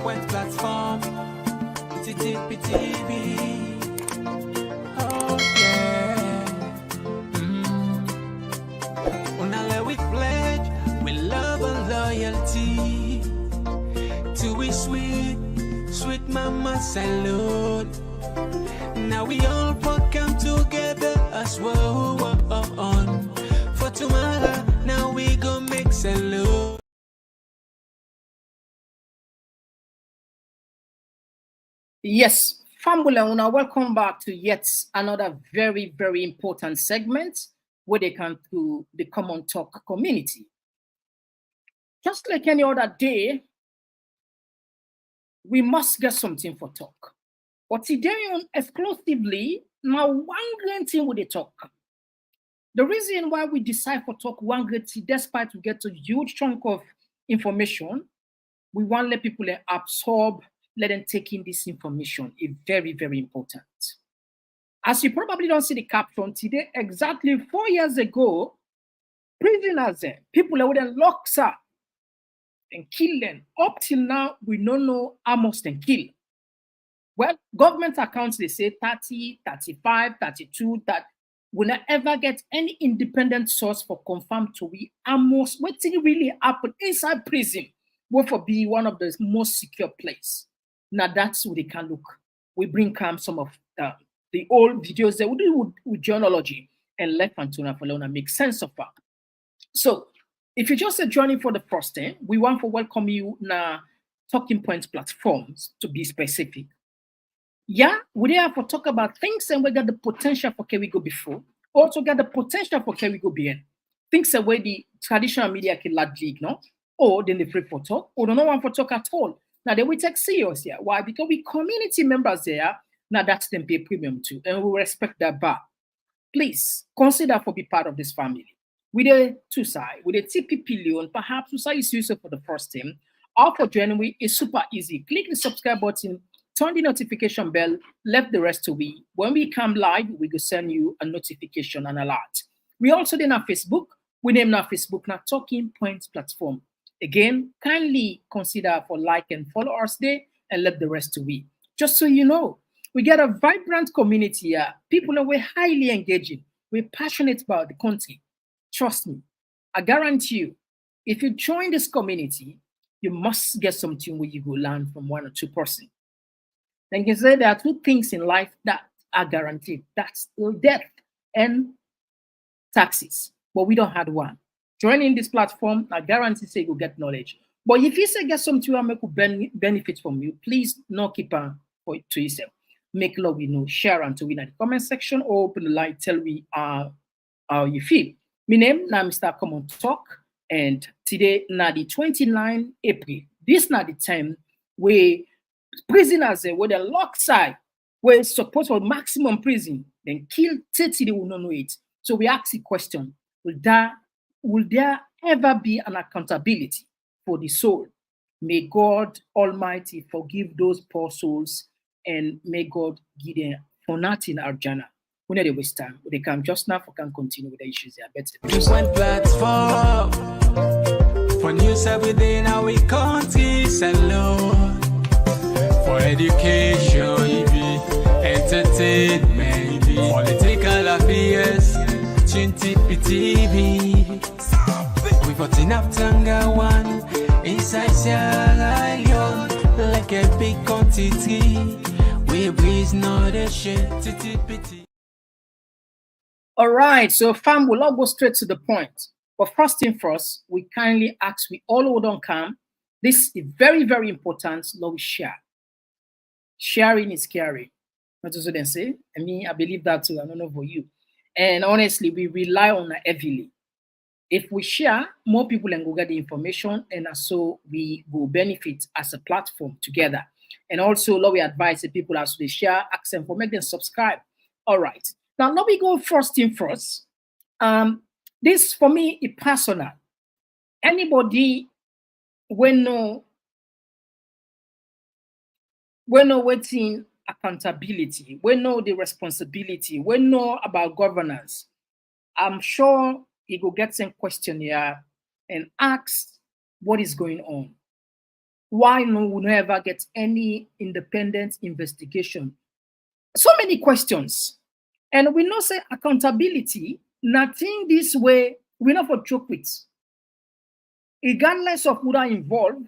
point platform. TTPTV. Oh yeah. Unale we pledge, we love and loyalty. To we sweet, sweet mama salute. Now we all come together as well. For tomorrow, now we go make salute. Yes, Fambula, welcome back to yet another very, very important segment where they come to the Komon-Tok community. Just like any other day, we must get something for talk. But today, exclusively, now one great thing with the talk. The reason why we decide for talk one great thing, despite we get a huge chunk of information, we want to let people absorb, let them take in this information. It's very, very important. As you probably don't see the caption today, exactly 4 years ago, prisoners, people that were locked up and killed them. Up till now, we don't know how much they kill. Well, government accounts, they say 30, 35, 32, that will not ever get any independent source for confirmed to be almost what really happened inside prison, will for be one of the most secure place. Now that's what they can look. We bring some of the old videos that we do with journalogy and let Antona Falona make sense of that. So if you just joining for the first time, we want to welcome you na Talking Points platforms to be specific. Yeah, we have to talk about things and we got the potential for can we go before, also got the potential for can we go beyond. Things that where the traditional media can league, no? Or then they free for talk, or don't want for talk at all. Now they will take serious here. Why? Because we community members there, now that's them pay premium too, and we respect that bar. Please consider for be part of this family. With a two side, with a TPP loan, perhaps you say it's useful for the first time. Or for January is super easy. Click the subscribe button, turn the notification bell, left the rest to we. When we come live, we will send you a notification and alert. We also then have Facebook. We name our Facebook now Talking Points platform. Again, kindly consider for like and follow us there and let the rest to we. Just so you know, we get a vibrant community here. People are highly engaging. We're passionate about the content. Trust me, I guarantee you, if you join this community, you must get something where you go learn from one or two persons. Then you can say there are two things in life that are guaranteed. That's death and taxes. But we don't have one. Joining this platform, I guarantee say you'll get knowledge. But if you say get something that make benefit from you, please not keep on to yourself. Make love, share and to win at the comment section or open the line, tell me how you feel. My name now Mr. Komon-Tok, and today now the 29 April. This now the time where prisoners where the locked side were supposed for maximum prison, then kill 30 they will not know it. So we ask the question: will there ever be an accountability for the soul? May God Almighty forgive those poor souls, and may God give them for nothing Arjana. We need to waste time. They come just now for can continue with the issues they are better. Just one platform for news every day. Now we country alone for education, entertainment, political affairs, TV. We got enough Tanga one inside Sierra Leone like a big quantity. We breeze not a shit. All right, so fam, we'll all go straight to the point. But first thing first, we kindly ask we all hold on calm. This is very, very important. Love share. Sharing is caring. What does it say? I believe that too. I don't know for you. And honestly, we rely on that heavily. If we share, more people can go get the information, and so we will benefit as a platform together. And also, we advise the people as they share, ask them for make them subscribe. All right. Now, let me go first thing first. This for me is personal. Anybody when no waiting accountability, we know the responsibility, we know about governance, I'm sure he will get some question here and ask what is going on. why no we never get any independent investigation? So many questions. And we know say accountability, nothing this way, we not for joke with. Regardless of who are involved,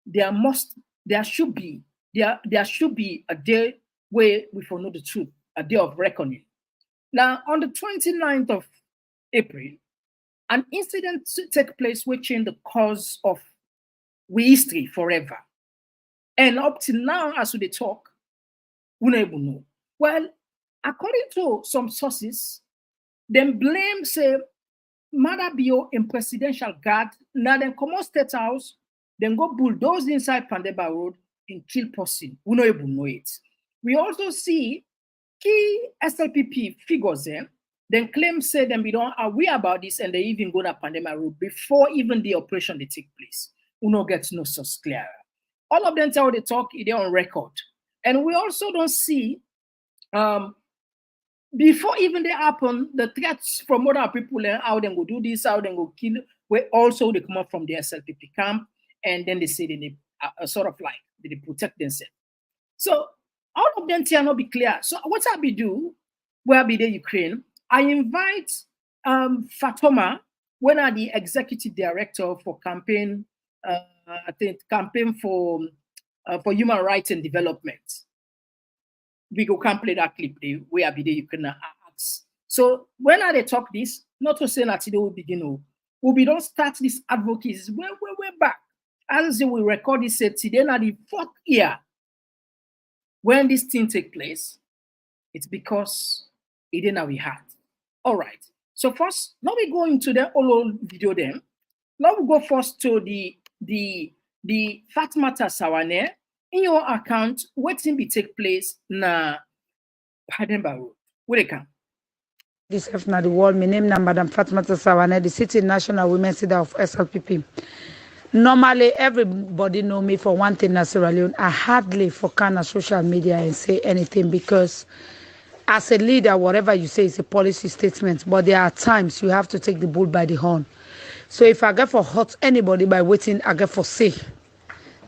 there should be a day where we for know the truth, a day of reckoning. Now, on the 29th of April, an incident took place which changed the course of we history forever. And up till now, as we talk, we don't even know. Well, according to some sources, them blame say Madabio in presidential guard. Now then come on State House, then go bulldoze inside Pademba Road and kill person. We don't even know it. We also see key SLPP figures there. Then claim say them we don't aware about this and they even go to Pademba Road before even the operation they take place. We don't get no source clear. All of them tell they talk, they're on record. And we also don't see before even they happen, the threats from other people and how they go do this, how they go kill, where also they come up from the SLPP camp, and then they say they sort of like they protect themselves. So all of them cannot be clear. So what I be do, where I be the Ukraine, I invite Fatoma, when I'm the executive director for campaign, I think campaign for human rights and development. We go can play that clip there where I be there you can ask. So when I talk this, not to say that they will begin, we don't start this advocacy way back. As we record this today, now the 4th year when this thing take place, it's because it didn't we had. All right. So first, now we go into the old video then. Now we go first to the fact matter Sawane. In your account, what thing be take place na Pademba Road? Where they come? This is not the world. My name is Madam Fatmata Sawane, the City National Women's Leader of SLPP. Normally, everybody know me for one thing, Sierra Leone. I hardly for kind of social media and say anything because as a leader, whatever you say is a policy statement. But there are times you have to take the bull by the horn. So if I get for hurt anybody by waiting, I get for say.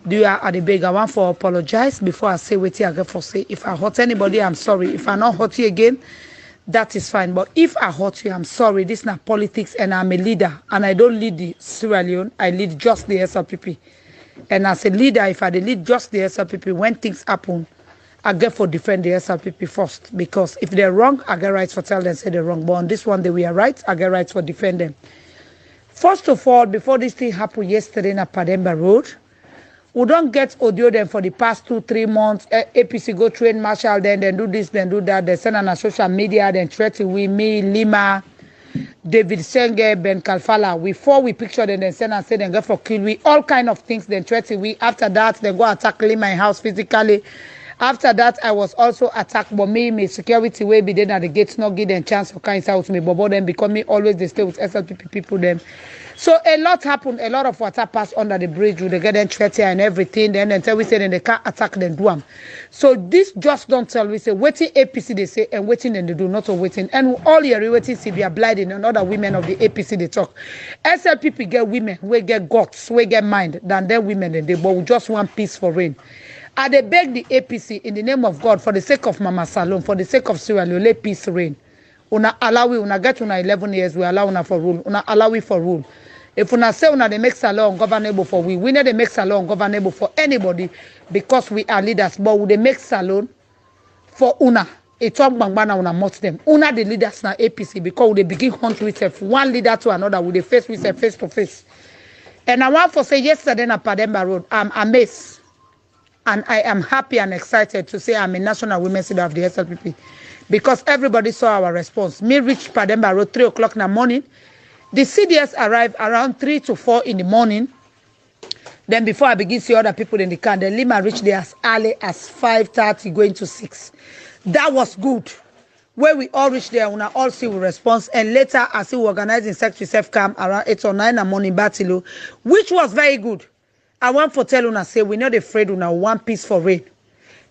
Do you at the beg? I want for apologize before I say what I get for say. If I hurt anybody, I'm sorry. If I not hurt you again, that is fine. But if I hurt you, I'm sorry. This is not politics, and I'm a leader, and I don't lead the Sierra Leone. I lead just the SLPP. And as a leader, if I lead just the SLPP, when things happen, I get for defend the SLPP first. Because if they're wrong, I get rights for tell them say they're wrong. But on this one, they were right. I get rights for defend them. First of all, before this thing happened yesterday in Pademba Road, we don't get audio then for the past 2-3 months. APC go train Marshall, then do this, then do that. They send on social media, then threaten with me, Lima, David Senge, Ben Kalfala. Before we picture them, then send and say then go for kill we, all kind of things, then threaten we. After that, they go attack Lima house physically. After that, I was also attacked by me security way be there at the gates, not give them chance for kind out me, but them because me always they stay with SLPP people them. So a lot happened, a lot of water passed under the bridge with the get them threatened and everything. Then until we say then they can't attack them do them. So this just don't tell we say waiting APC they say and waiting then they do not waiting. And all your waiting see be blinding and other women of the APC they talk. SLPP get women, we get guts, we get mind than them women and they but we just want peace for rain. I they beg the APC in the name of God, for the sake of Mama Salome, for the sake of Sierra Leone, let peace reign. Una allow we, una get una 11 years, we allow una for rule. Una allow we for rule. If una say una they make salon governable for we know they make salon governable for anybody because we are leaders. But we they make salon for una. A talk bangbana una must them. Una the leaders na APC because they begin hunt with one leader to another with the face with face to face. And I want to say yesterday na Pademba Road, I'm amazed. And I am happy and excited to say I'm a national women's leader of the SLPP because everybody saw our response. Me reached Pademba Road 3 o'clock in the morning. The CDS arrived around 3 to 4 in the morning. Then before I begin to see other people in the car, the Lima reached there as early as 5:30 going to 6. That was good. Where we all reached there, we all see we response. And later, I see we organizing secretary self-camp around 8 or 9 in the morning, Batilo, which was very good. I want to tell una say we're not afraid una one peace for rain.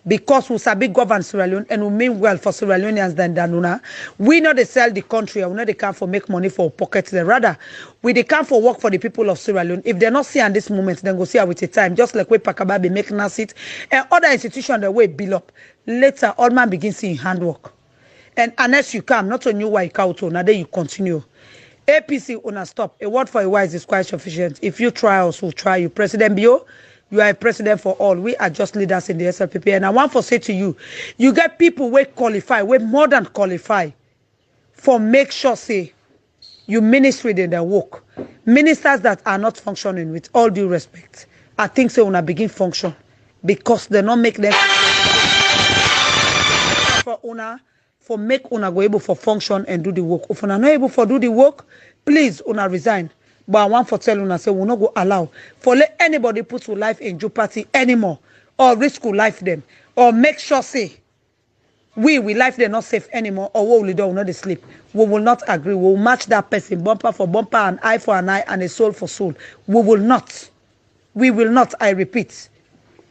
because we sabi govern Sierra Leone and we mean well for Sierra Leoneans than Danuna. We know they sell the country, and we know they come for make money for pockets. Rather, we they come for work for the people of Sierra Leone. If they're not seeing this moment, then go see her with the time. Just like we Pakababi make Nasit and other institutions the way build up. Later, all man begin seeing handwork. And unless you come, not on you why you now then you continue. APC una stop. A word for a wise is quite sufficient. If you try us, we'll try you. President Bio, you are a president for all. We are just leaders in the SLPP. And I want to say to you, you get people who qualify, we more than qualify for make sure say you ministry in their work. Ministers that are not functioning, with all due respect, I think so una begin function because they not make them for una. For make una go able for function and do the work. If una not able for do the work, please una resign. But I want to tell una say we not go allow for let anybody put your life in jeopardy anymore or risk your life them or make sure say we life them not safe anymore or we will do not sleep. We will not agree. We will match that person bumper for bumper, an eye for an eye, and a soul for soul. We will not. We will not. I repeat,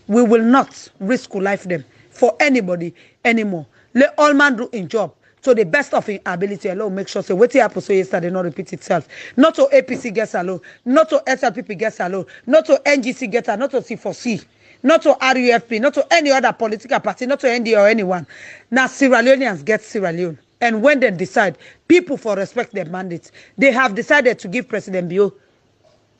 we will not risk your life them for anybody anymore. Let all man do in job to the best of his ability alone. Make sure say what happened so yesterday not repeat itself. Not to APC gets alone, not to SLPP gets alone, not to NGC gets alone, not to C4C, not to RUFP, not to any other political party, not to ND or anyone. Now Sierra Leoneans get Sierra Leone. And when they decide, people for respect their mandates, they have decided to give President Bio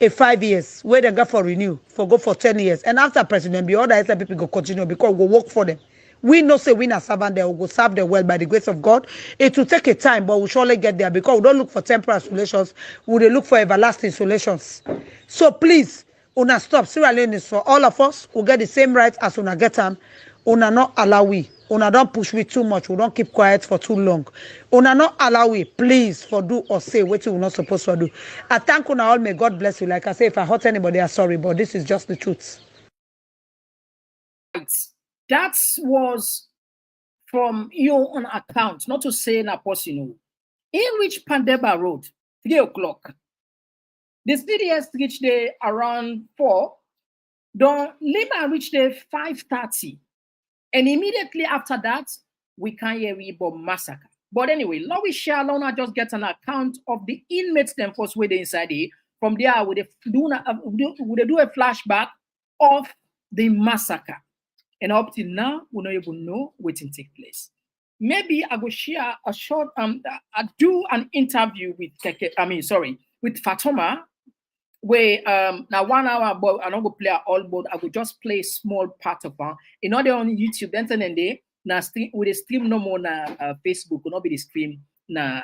a 5 years, where they go for renew, for go for 10 years. And after President Bio, other SLPP go continue because we work for them. We know say we na servant there, we will serve them well by the grace of God. It will take a time, but we'll surely get there because we don't look for temporary solutions. We will look for everlasting solutions. So please, una stop. Sierra Leone is for all of us. We'll get the same rights as una get them. Una not allow we. Una don't push we too much. We don't keep quiet for too long. Una not allow we. Please for do or say what we're not supposed to do. I thank una all. May God bless you. Like I say, if I hurt anybody, I'm sorry, but this is just the truth. That was from your own account, not to say na person. In which Pademba Road, 3 o'clock. The CDS reached there around 4. Don Lima reached there 5:30. And immediately after that, we can't hear about massacre. But anyway, now we share Lona just get an account of the inmates them first way they inside here. From there, we do a flashback of the massacre. And up till now, we don't even know what will take place. Maybe I will share a short I do an interview with with Fatoma, where now 1 hour but I'm not gonna play all but I will just play a small part of her. In order on YouTube, then and day now stream with the stream no more na Facebook, will not be the stream will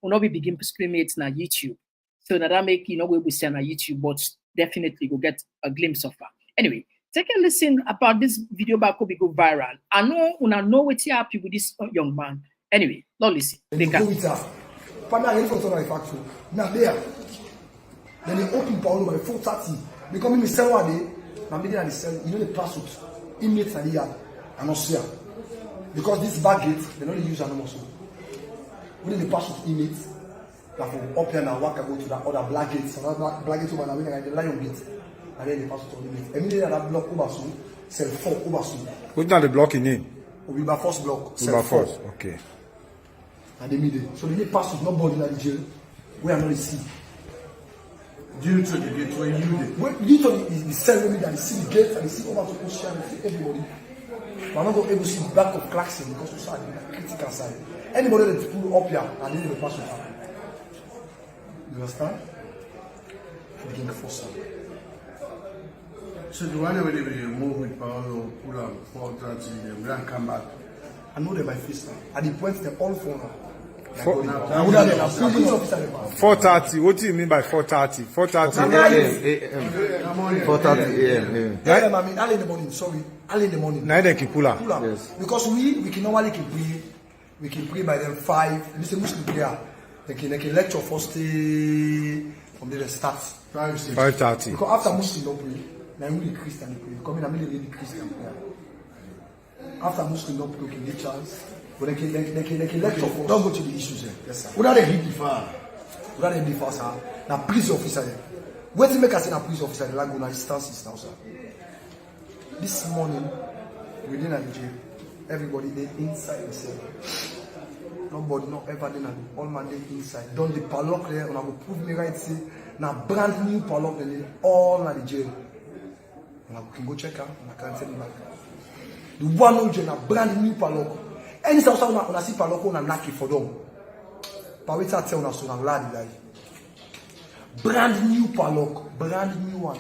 not be begin to stream it na YouTube. So now that make we will see on YouTube, but definitely go get a glimpse of her. Anyway. Take a listen about this video back will be go viral. I know una know what happy with this young man. Anyway, don't listen. They can. Now there. Then they open Paulo by 4:30. Becoming the same day. Now media and the cell, you know the password. Inmates and here and not here. Because this back gate, they don't use anymore. So when the password inmates, like from up here now, walk go to that other black gate. So that black gate over now, we the lion gate. And then they pass it on the limit. Immediately that block over soon, cell 4 over soon. What's not the block in name? We by first block, cell 4. Okay. And they made it. So they pass with nobody in the jail. We are not the sea. Due to the gate where you did. Due to the cell that they see the gate and they see over to Ocean and see everybody. But I'm not going to see the back of Claxon because we saw the critical side. Anybody that pull up here and then they pass with her. You understand? Begin the first time. So the one where they move with Paolo, pull out 4:30, they will come back. I know them by face now. At the point they all phone now. 4:30. What do you mean by 4:30? 4:30 a.m. 4:30 a.m. Yeah, I mean early in the morning. Sorry, early in the morning. Now they keep pull up. Yes. Because we can normally pray. We can pray by them 5. This is a Muslim prayer. They can lecture first from the start. 5:30. Because after Muslim don't pray. Now I'm really Christian pray. Because I'm really Christian prayer. After Muslim don't pray, can get chance. But they can lecture first. Don't go to the issues here. Yes, sir. Without a hit far. Without a hit far, sir. Now police officer there. What you make us say na police officer the Laguna instances now, sir. This morning, within the jail. Everybody they inside the cell. Nobody not ever did all man they inside. Don't the padlock there and I will prove me right say now brand new padlock they all at the jail. And I can go check out and I can't send it back. The one no jail brand new padlock. Any sound when I see padlock on a knock it for them. But we tell us so lad like brand new padlock, brand new one.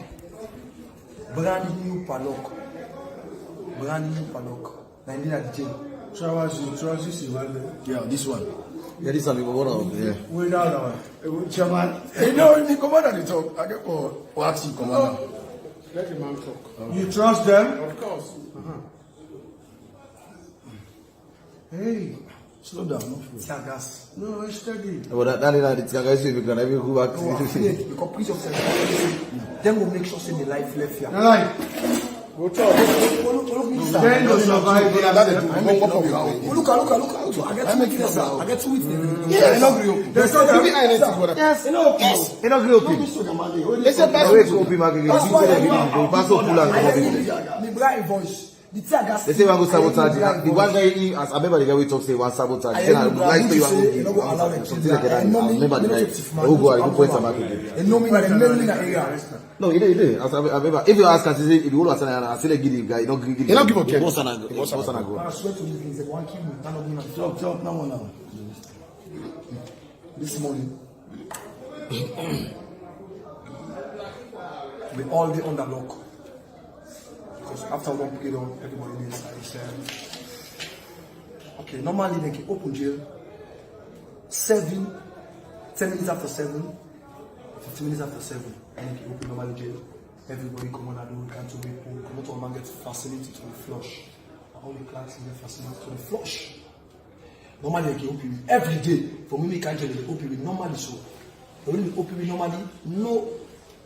Brand new padlock. Brand new padlock. Nigeria the jail. Trousers, Yeah, this one. Yeah, this one we go on. Yeah. we know that one. Chairman, you know, the commander they talk. I get for waxing commander. Let the man talk. You trust them? Of course. Hey, Slow down, no food. Tear gas. no, it's steady. But that is the guys we can have go back. No, afraid because police officers them will make sure say the life left here. Alright, go talk. Then go survive. Look. I get 2 weeks, sir. I get 2 weeks. Yeah, not real. There's not Yes. Yes. You know, real people. They say pass away to open market. Pass up pull and The bright voice. The tear gas. they say we go sabotage. The one guy, as I remember the guy we talk say one sabotage. Then I like to you know what allow them something like that. I remember the guy. Who go and point am again. They know me like in that area. No, he did. As I remember, if you ask us, if you want to say, I say give the guy, you don't give. You don't give up, Ken. Boss and go. I swear to you, things they want to kill me. None of them are Talk now. this morning. We all be under lock. Because after one period on, everybody is okay, normally they can open jail 10 minutes after 7, 15 minutes after 7, and they can open normal jail. Everybody come on and do come to people, come out to a man get facility to the flush. All the clerks in the facility to the flush. Normally they can open every day. For me, can't they open it normally so. When we open it normally, no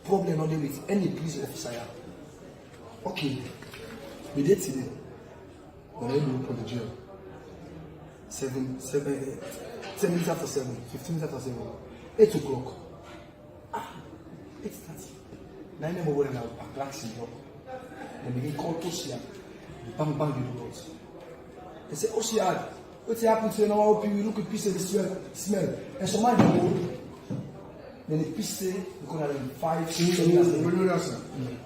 problem not with any police officer. Okay, we did today. When I open the jail, 10 minutes after 7, 15 minutes after 7, 8 o'clock. 8:30. 9 a.m. over now, a clerk's in job. Then begin call OCR. Bang the doors. They say, OCR, what's happened to you now? We look at piece of the smell. And so man go. Then the piece say, because of 5, 6, 7 years.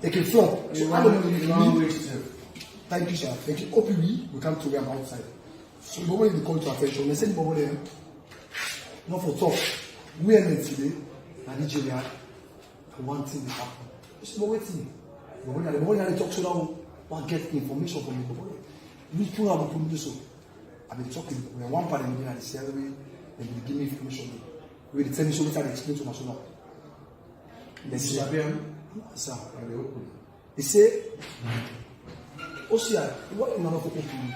They can flop. So I don't know. Thank you, sir. They can open me. We come to them outside. So nobody will call to attention. They send Bobo there. Not for talk. We are meant today. And Nigeria. One thing will happen. It's no waiting. Nobody talk so now. One get information from me. We pull out the police. I've been talking. When one part of the salary, they will give me information. We will tell me so later. They explain to National. They say, sir, they say, OCR, what in order for open?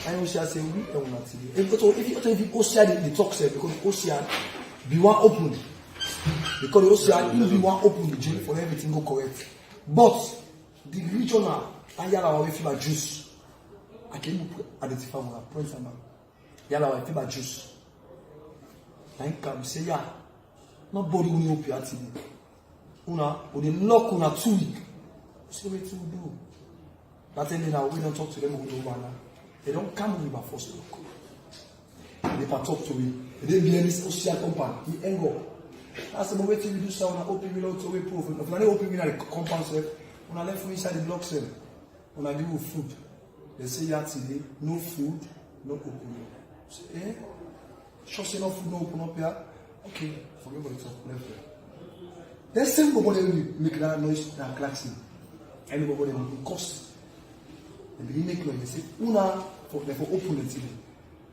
And OCR say, we don't want to. If OCR the talk say because OCR be one open. Because OCR will be one open the jail for everything go correct. But the regional Ayala will feel juice. I can identify one point and Yala will feel juice. Like can say yeah, nobody will help you at today. Una or the lock una 2 weeks. So what to do? But then now we don't talk to them over now. They don't come with my first look. They can talk to me. They be this OCR compound. He ain't go. I said, but wait till we do so. When I open me out to we proof. If I open me at the compound cell, when I left me inside the block cell, when I give you food, they say yeah today, no food, no open. Say, eh? Just enough food, no open up here. Okay, forget about it. Left there. They same nobody will make that noise that claxing. Anybody will cost. They begin make noise. They say, Una for open the TV.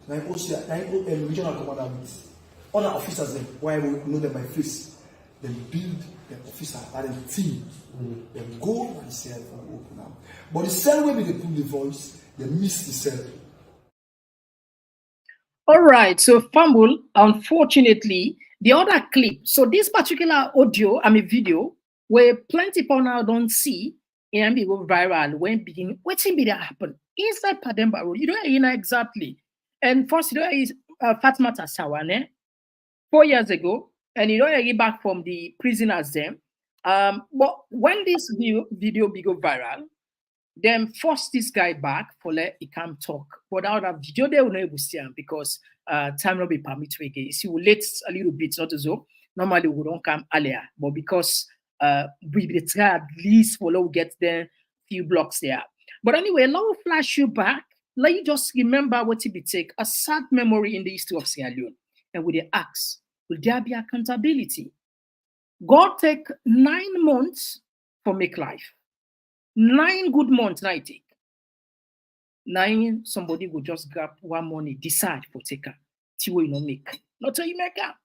Now OCR, regional commander meets. Other officers them, why we know them by face. They build the officer and the team. They go and cell for open up. But the cell where they put the voice, they miss the cell. All right, so Fumble, unfortunately, the other clip, so this particular video, where plenty people now don't see, and be go viral when begin, what's be that happen? Inside Pademba Road, you don't know exactly. And first, you know, is Fatma Tasawane 4 years ago, and you know, I get back from the prisoners then. But when this video go viral, Then force this guy back for let he come talk. But out of video they will not able to see him because time will be permitted again. See, we late a little bit, not as though normally we don't come earlier, but because we try at least for we get there few blocks there. But anyway, now we flash you back. Let you just remember what it be take a sad memory in the history of Sierra Leone, and with the ask, will there be accountability? God take 9 months for make life. 9 good months, I take. 9, somebody will just grab one money, decide for taker. Till you not make. Not till you make up.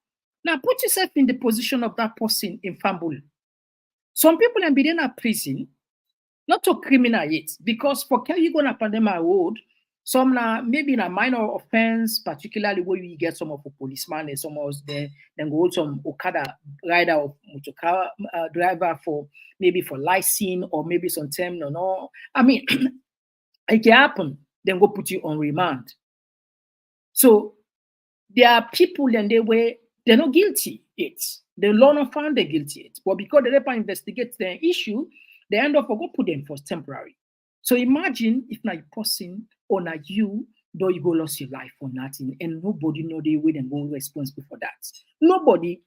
Now put yourself in the position of that person in Fambul. Some people have been in a prison, not to criminal yet, because for you go to Pademba road, some maybe in a minor offense, particularly where you get some of a policeman and some of them, then go some Okada rider or motor car driver for maybe for licensing or maybe some term no. I mean, it can happen. Then go put you on remand. So there are people and they're not guilty yet. The law not found they're guilty yet, but because they never investigate the issue, they end up go put them for temporary. So imagine if not a person or not you, though you go lost your life for nothing, and nobody know the way and go responsible for that. Nobody.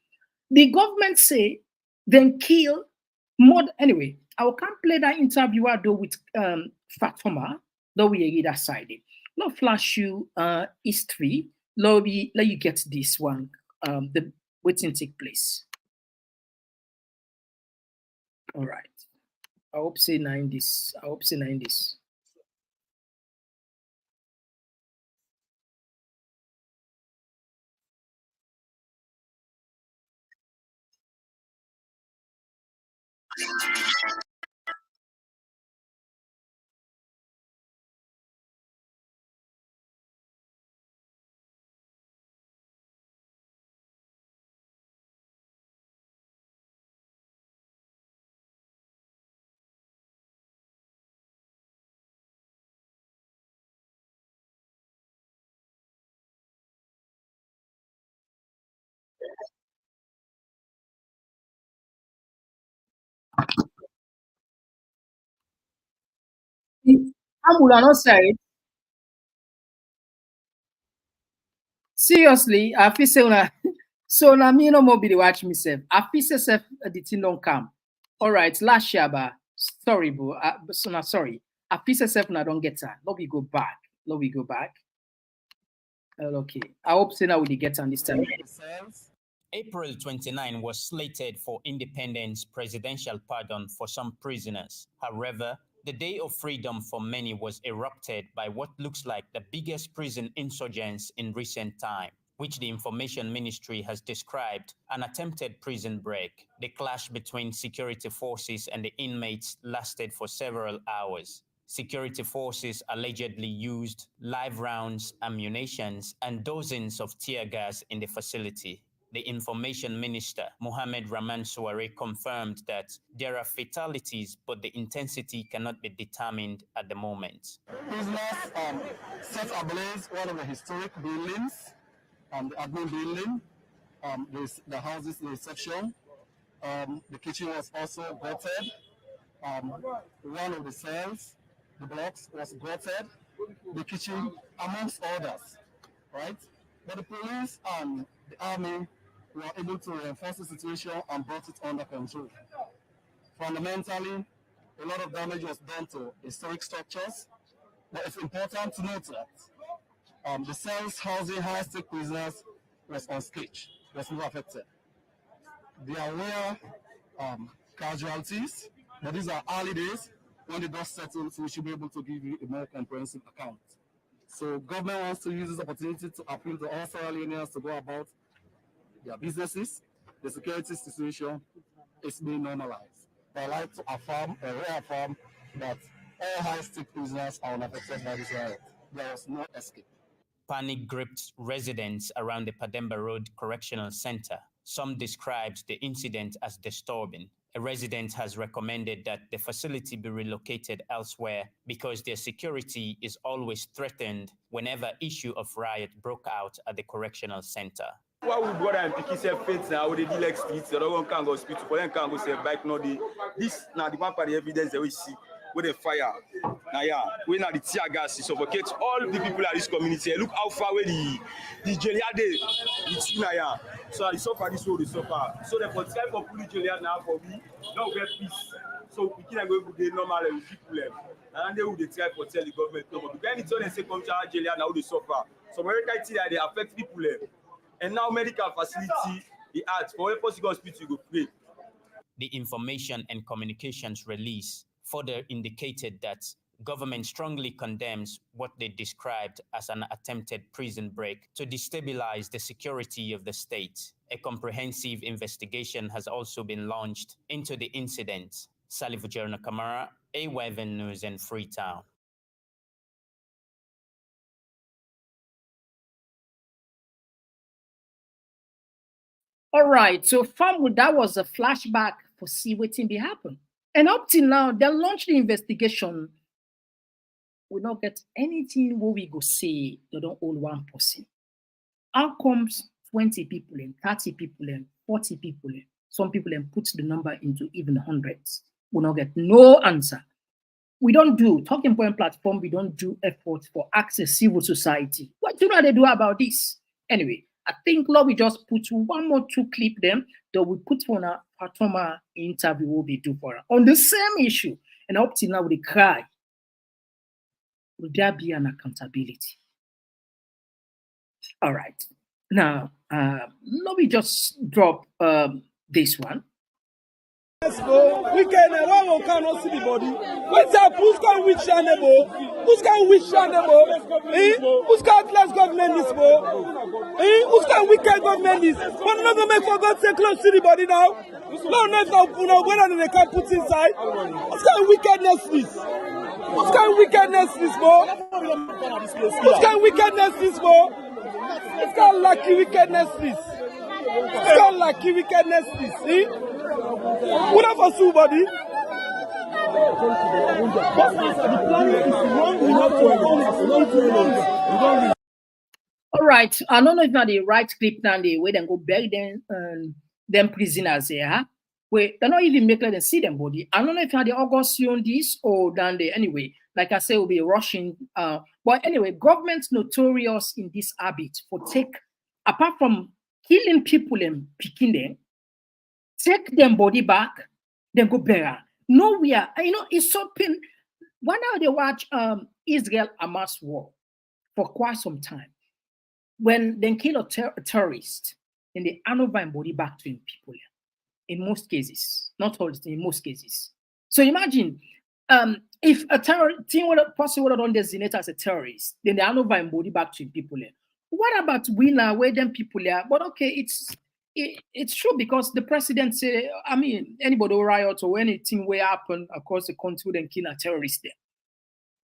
The government say then kill more. Anyway, I will come play that interview I do with Fatoma, though we read that side. Not flash you history. Let you get this one. The waiting take place. All right. I hope say 90s. I hope say 90s. Amula not say seriously. I feel say una so now me no more be the watch myself. I feel say self the thing don't come. All right, last year, but sorry, bro. So now sorry. I feel say self now don't get her. Let we go back. Let we go back. Okay. I hope say now we get on this time. April 29 was slated for independence presidential pardon for some prisoners. However, the day of freedom for many was erupted by what looks like the biggest prison insurgents in recent time, which the Information Ministry has described an attempted prison break. The clash between security forces and the inmates lasted for several hours. Security forces allegedly used live rounds, ammunitions, and dozens of tear gas in the facility. The Information Minister, Mohamed Rahman Souare, confirmed that there are fatalities, but the intensity cannot be determined at the moment. Prisoners set ablaze one of the historic buildings, the admin building, the houses, the reception. The kitchen was also gutted. One of the cells, the blocks, was gutted. The kitchen, amongst others, right? But the police and the army were able to reinforce the situation and brought it under control. Fundamentally, a lot of damage was done to historic structures, but it's important to note that the cells housing high-stake prisoners was unscathed, was not affected. There were casualties, but these are early days. When the dust settles, we should be able to give you a more comprehensive account. So government wants to use this opportunity to appeal to all Sierra Leoneans to go about their businesses. The security situation is being normalized. But I like to affirm or reaffirm that all high-stake prisoners are unaffected by this riot. There was no escape. Panic gripped residents around the Pademba Road Correctional Center. Some described the incident as disturbing. A resident has recommended that the facility be relocated elsewhere because their security is always threatened whenever issue of riot broke out at the correctional center. What we brother and picky say faith now we dey like streets, the other one can't go hospital, for them can't go say bike no dey. This now the one part the evidence that we see. with the fire. Now, yeah, we now the tear gas to suffocate all the people at this community. Look how far away the Joliade is now, yeah. So I suffer this road, so the time for putting Joliade now for me, now we get peace. So we can't go to the normal people. And they will try to tell the government no more. Because anytime they say come to Joliade now they suffer. So America see that they affect people. And now medical facility, the arts, for every possible hospital you go pray. The information and communications release further indicated that government strongly condemns what they described as an attempted prison break to destabilize the security of the state. A comprehensive investigation has also been launched into the incident. Salifu Jerna Kamara, AYVN News in Freetown. All right, so fam, that was a flashback for see what thing be happen. And up till now, they launched the investigation. We not get anything where we go say they don't hold one person. How comes 20 people and 30 people and 40 people and some people and put the number into even hundreds? We not get no answer. We don't do talking point platform. We don't do efforts for access civil society. What do they do about this? Anyway, I think Lord, we just put one more two clip them that we put for a Fatoma interview will be do for her on the same issue. And up till now, we cry. Will there be an accountability? All right. Now, let me just drop this one. We cannot see the body. What's up? Who's going which animal? Who's going which animal? Who's got less government this for? Who's got wicked government this? But not gonna make for God's sake close to the body now. No, no, when they can put inside. What's kind of wickedness this? What's kind of wickedness this for? What's kind of wickedness this for? What's kind of lucky wickedness this? What's kind of lucky wickedness this? See? What up for somebody? All right, I don't know if not the right clip now the way they go bury them prisoners here. Wait, they're not even making them see them body. I don't know if not the August on this or than they anyway. Like I say, we'll be rushing. But anyway, government's notorious in this habit for apart from killing people and picking them, take them body back, then go bury. Nowhere, it's so pain. One hour they watch Israel-Hamas war for quite some time. When they kill a terrorist, then they hand over and body back to people. In most cases, not all, in most cases. So imagine if a person would have done designate as a terrorist, then they hand over and body back to people. What about winner where them people are? But okay, it's true because the president say, anybody will riot or anything will happen across the country then kill a terrorist there.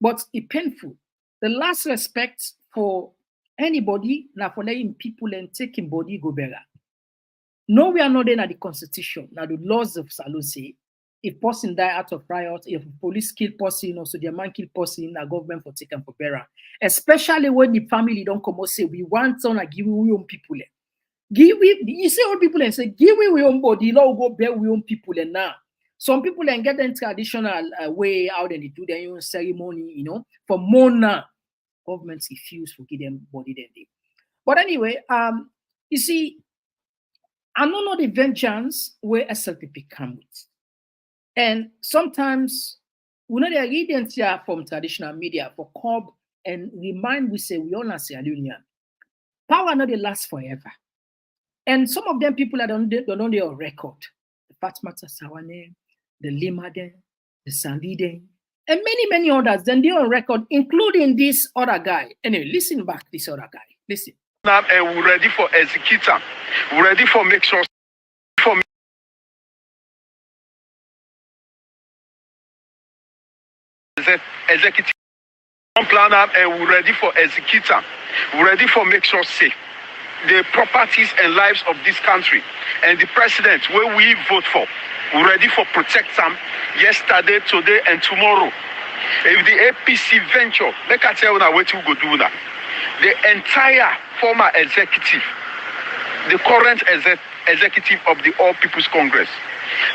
But it's painful. The last respect for anybody now for letting people and taking body go better. No, we are not in at the constitution. Now the laws of Salon say if person die out of riot, if police kill person, also their man kill person, the government for taken for better. Especially when the family don't come and say we want to give we own people. You say old people and say give we own body, law go bear we own people and now. Some people and get them traditional way out and they do their own ceremony, for more now. Governments refuse to give them body then they. But anyway, you see, I don't know the vengeance where SLPP come with. And sometimes we know the ingredients here from traditional media for curb and remind we say we all are Sierra Leonean. Power not they last forever. And some of them people are on their record. The Fatmata Sawane, the Limaden, the Sandiden, and many others. Then they're on record, including this other guy. Anyway, listen back, this other guy. Listen. Now we're ready for executor. We're ready for make sure for executive plan and we're ready for executor. We're ready for make sure safe the properties and lives of this country and the president where we vote for. We're ready for protect them yesterday, today, and tomorrow. If the APC venture, make I tell you now what we go do now. The entire former executive, the current executive of the All People's Congress,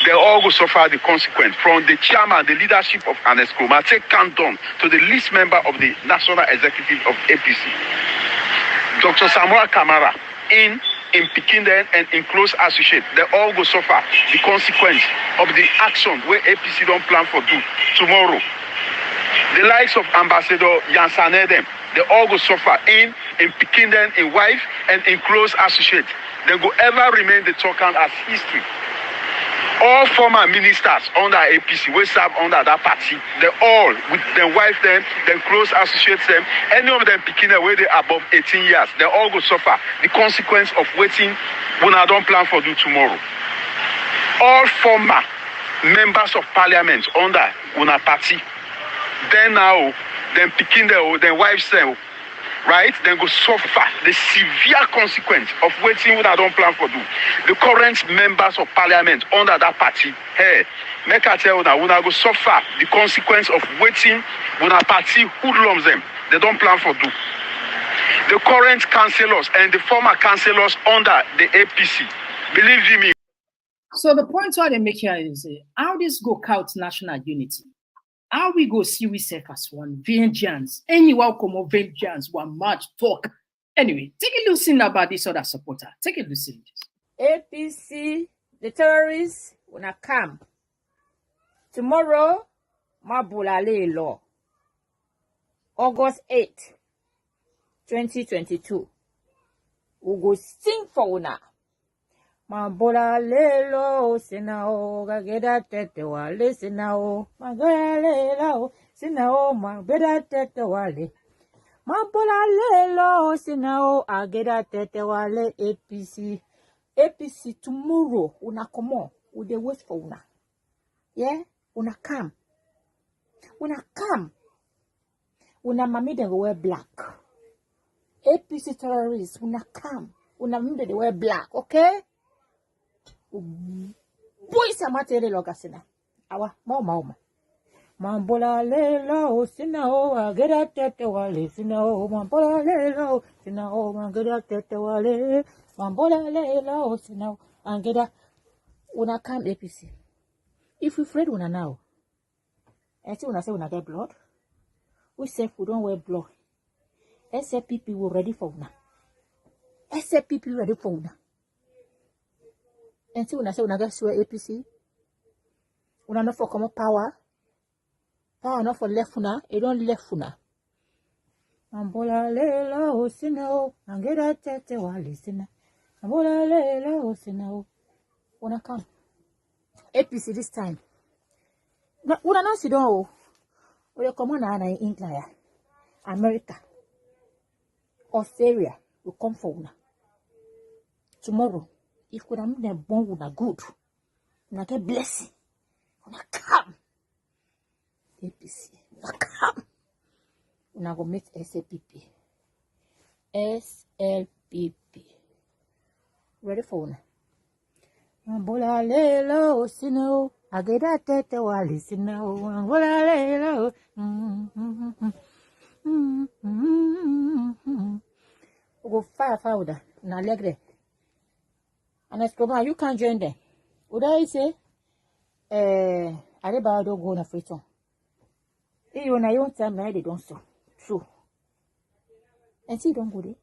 They all go suffer the consequence. From the chairman, the leadership of Anescoma, take countdown to the least member of the National Executive of APC. Dr. Samuel Kamara, in Pikinden and in close associate, they all go suffer the consequence of the action where APC don't plan for do tomorrow. The likes of Ambassador Yansanedem, they all go suffer in Pikinden, in wife, and in close associate. They go ever remain the token as history. All former ministers under APC, we serve under that party, they all, with their wife them, their close associates them, any of them picking away they above 18 years, they all go suffer the consequence of waiting when I don't plan for do tomorrow. All former members of parliament under una party, then now, then picking their wives them, right? Then go suffer the severe consequence of waiting when I don't plan for do. The current members of parliament under that party, hey, make I tell you that when I go suffer the consequence of waiting when a party hoodlums them, they don't plan for do. The current councillors and the former councillors under the APC, believe me. So the point what they make here is how this go count national unity. How we go see we self as one vengeance. Anyone come of vengeance, one march talk. Anyway, take a listen about this other supporter. Take a listen. APC, the terrorists, wanna come. Tomorrow, Mabulale law. August 8, 2022. We go sing for una. Mambola lelo sinao gageda tete wale sinao magaya lelo sinao mabeda tete wale mambola lelo sinao ageda tete wale APC tomorrow una come on we dey wait for una una come una mami dey wear black APC terrorists una come una mami dey wear black okay. Boy samatere logasina awa mama mambola lelo sinao agera tete wale sinao mambola lelo sinao agera tete wale mambola lelo sinao agera una come APC if we afraid una now and see una say una get blood we say we don't wear blood SPP we ready for una SPP ready for una. And see when I say when I get swear APC, when I not for common power not for left una, it don't left una. Ambola lela osina and get a tete wale sina. Ambola lela osina when I come. APC this time. When I not sit down, we come on in England, America, Australia, we come for una. Tomorrow. If we don't be born with a good, we get blessing. We come. APC, we come. We go meet SLPP. Ready for una? Mambola lelo sino, ageda tete wali sino. Mambola lelo. We go fire na legre. And as Komon, you can't join them. Would I say, I don't go on a free song. You know, your time, they don't so. True. And see, don't go there.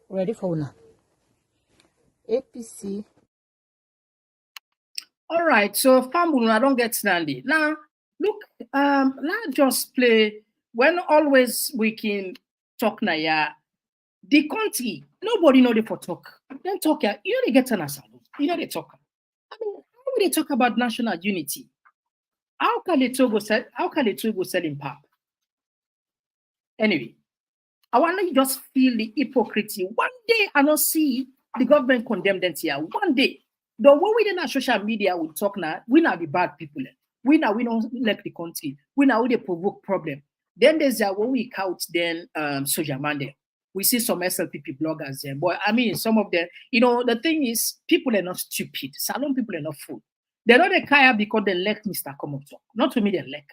Ready for now. APC. All right, so Fambu, I don't get standing. Now, look, let's just play when always we can. Talk na ya the country nobody know they for talk then talk ya you know they get an assault you know they talk I mean how will they talk about national unity how can the Togo sell in pub anyway I want to just feel the hypocrisy one day I don't see the government condemn them here one day the way we in social media will talk now we now the bad people we don't like the country we now they provoke problem. Then there's when we count then Soja Mande. We see some SLPP bloggers there. But I mean some of them, you know, the thing is people are not stupid. Salon people are not fool. They're not a kaya because they like Mr. Komon-Tok. Not to me they like.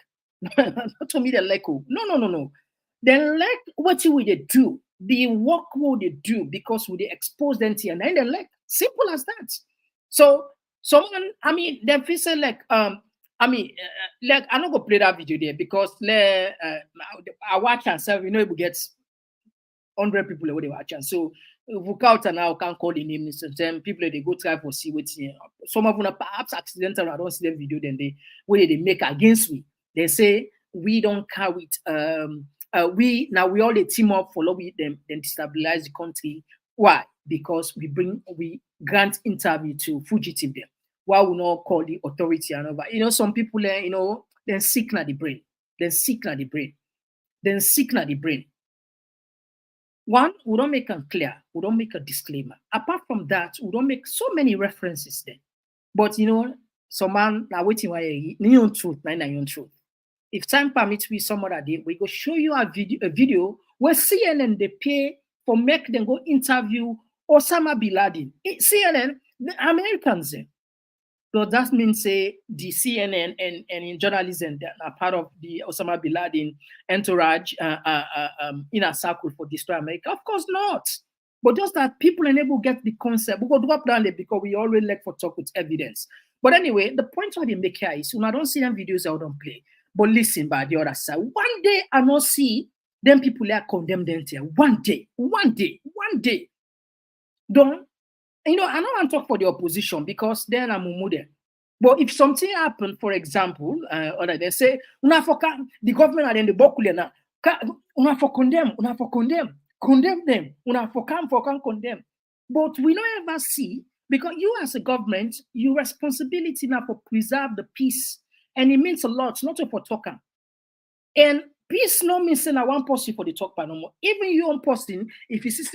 Not to me they like who. No. They like what you will do. the work will they do because we they expose them to and then like simple as that. So someone, I mean, they feel say like like I'm not gonna play that video there because I watch and say we get 100 people where they watch and so look out and now can call the name some people they go try for see what some of them are perhaps accidental. I don't see them video then they make against me. They say we don't carry it. We all the team up for lobby them then destabilize the country. Why? Because we grant interview to fugitive them. Why we not call the authority and over? Some people then sick na the brain. One, we don't make them clear. We don't make a disclaimer. Apart from that, we don't make so many references then. But some man now waiting why your truth. If time permits, we some other day we go show you a video where CNN they pay for make them go interview Osama bin Laden. CNN, the Americans. So that means say the CNN and in journalism that are part of the Osama bin Laden entourage inner circle for destroy America. Of course not. But just that people enable get the concept. We go drop down there because we already like for talk with evidence. But anyway, the point what they make here is when I don't see them videos, I don't play. But listen, by the other side, one day I not see them people there condemn them here. One day. Don't I don't want to talk for the opposition because then I'm there. But if something happened, for example, or they say, the government are in the Bokulena, condemn them, condemn. But we don't ever see, because you as a government, your responsibility now for preserve the peace. And it means a lot, not for talking. And peace no means saying one person for the talk no more. Even your own person, if you see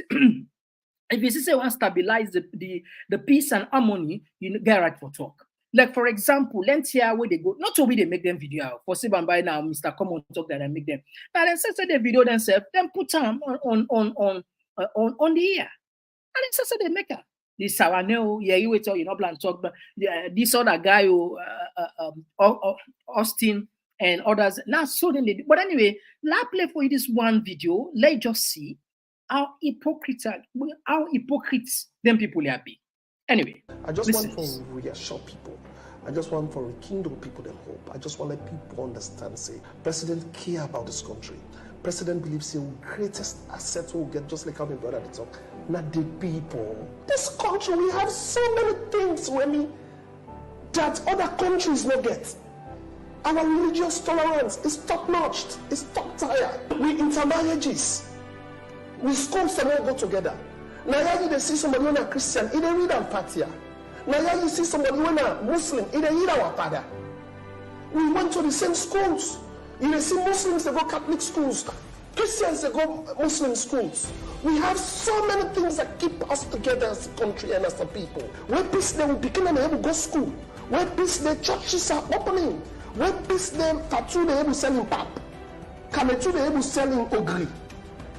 if you say want stabilize the peace and harmony, you get right for talk. Like for example, let's hear where they go. Not to be they make them video for say by now, Mr. Komon-Tok that I make them. But then say the video themselves, then put them on the air. And then say they make her. This Sawaneo, yeah, you wait till plan talk, but this other guy Austin and others. Now so then they, but anyway, let's play for you this one video. Let's just see how hypocrites them people are be. Anyway, I just want to reassure people. I just want to rekindle people them hope. I just want to let people understand, say, President care about this country. President believes the greatest asset will get, just like how my brother talk, not the people. This country, we have so many things, Remy, that other countries don't get. Our religious tolerance is top-notch, it's top-tier. We intermarriages. We schools and all go together. Now you see somebody when a Christian, he don't read our patia. Now you see somebody when a Muslim, he don't read our pada. We went to the same schools. You see Muslims, they go Catholic schools. Christians, they go Muslim schools. We have so many things that keep us together as a country and as a people. Where peace they will begin and they will go school. Where peace the churches are opening. Where peace they tattoo they will selling pap. Kametu they will selling ogri.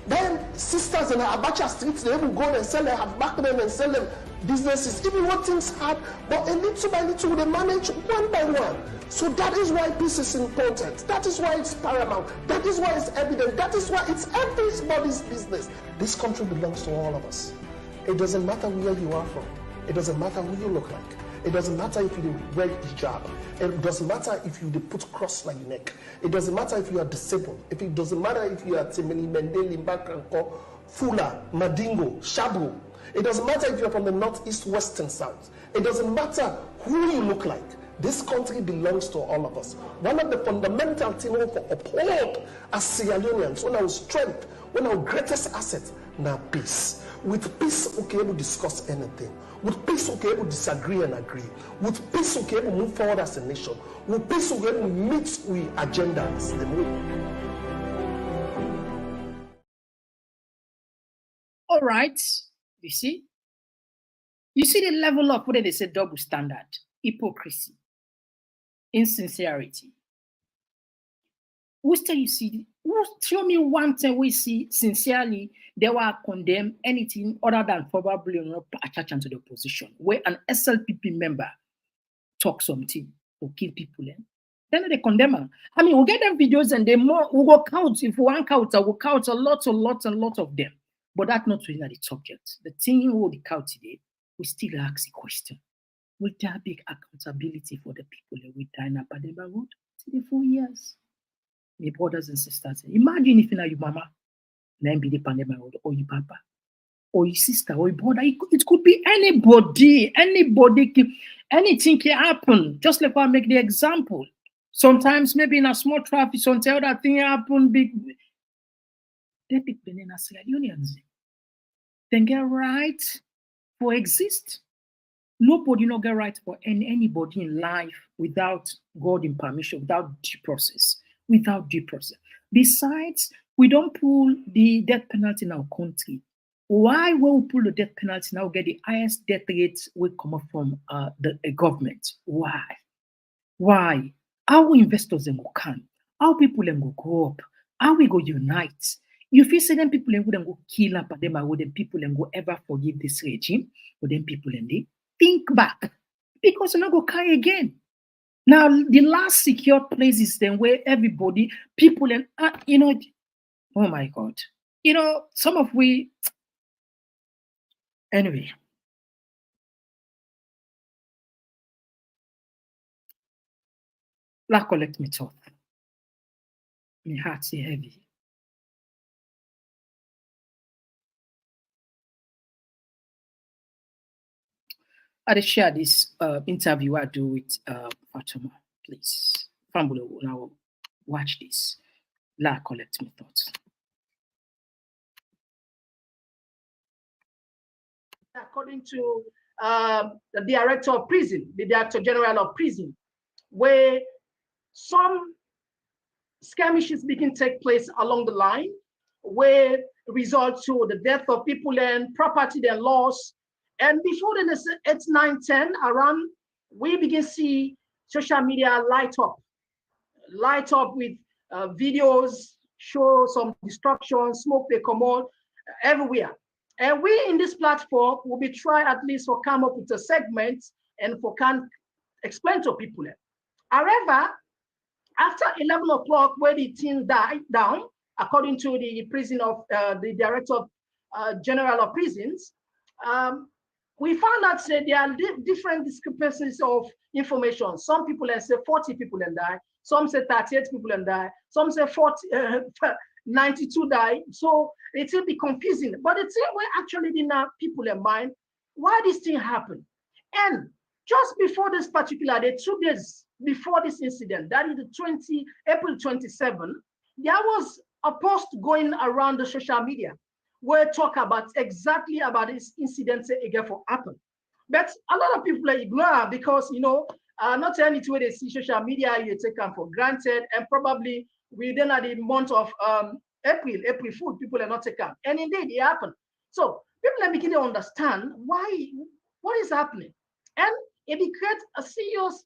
Then sisters in the Abacha streets, they will go and sell them, back them and sell them businesses. Even when things hard, but a little by little they manage one by one. So that is why peace is important. That is why it's paramount. That is why it's evident. That is why it's everybody's business. This country belongs to all of us. It doesn't matter where you are from. It doesn't matter who you look like. It doesn't matter if you wear hijab. It doesn't matter if you put cross like your neck. It doesn't matter if you are disabled. It doesn't matter if you are Timini, Mendeli, Bakranko, Fula, Madingo, Shabu. It doesn't matter if you're from the northeast, west, and south. It doesn't matter who you look like. This country belongs to all of us. One of the fundamental things we uphold as Sierra Leoneans, when our strength, when our greatest asset, now peace. With peace, we can able to discuss anything. With peace, we can able to disagree and agree. With peace, we can able to move forward as a nation. With peace, we can able to meet with agendas. All right, you see the level of what they say double standard, hypocrisy, insincerity. Show me one thing we see sincerely they will condemn anything other than probably not attaching to the opposition. Where an SLPP member talk something or kill people, then they condemn them. I mean, we'll get them videos and they more we'll go count. If we want count, we'll count a lot of them. But that's not really the subject. The thing will the cow today, we still ask the question. Will there be accountability for the people that will die in Pademba Road? 4 years. My brothers and sisters, imagine if you know your mama, then be the Pademba Road, or your papa, or your sister, or your brother. It could be anybody. Anything can happen. Just like I make the example. Sometimes maybe in a small traffic, sometimes that thing happen big. They people in a Sierra Leoneans. Then get right for exist. Nobody no get right for anybody in life without God in permission, without due process. Besides, we don't pull the death penalty in our country. Why will we pull the death penalty now get the highest death rates will come up from the government? Why? How investors then go come? How people then go grow up? How we go unite? You feel say them people then go kill up at them, or them people then go ever forgive this regime, or them people then they think back because they're not go carry again. Now the last secure places then where everybody, people and oh my God, some of we anyway. La collect me thought. My heart say heavy. I share this interview I do with Fatima, please. Fambulo, now watch this. La collect me thoughts. According to the director of prison, the director general of prison, where some skirmishes begin to take place along the line, where result to the death of people and property then lost. And before the 8, 9, 10 around, we begin to see social media light up with videos, show some destruction, smoke they come out everywhere. And we in this platform will be try at least to come up with a segment and for can explain to people. However, after 11 o'clock, where the team died down, according to the prison of the director general of prisons, we found out that there are different discrepancies of information. Some people say 40 people and die. Some say 38 people and die. Some say 92 die. So it will be confusing. But the thing we actually didn't have people in mind why this thing happened. And just before this particular day, 2 days before this incident, that is the April 27, there was a post going around the social media where talk about exactly about this incident again for happen. But a lot of people ignore because not anything where they see social media, you take them for granted, and probably within the month of April Fool, people are not taken. And indeed it happened. So people are beginning to understand what is happening. And it creates a serious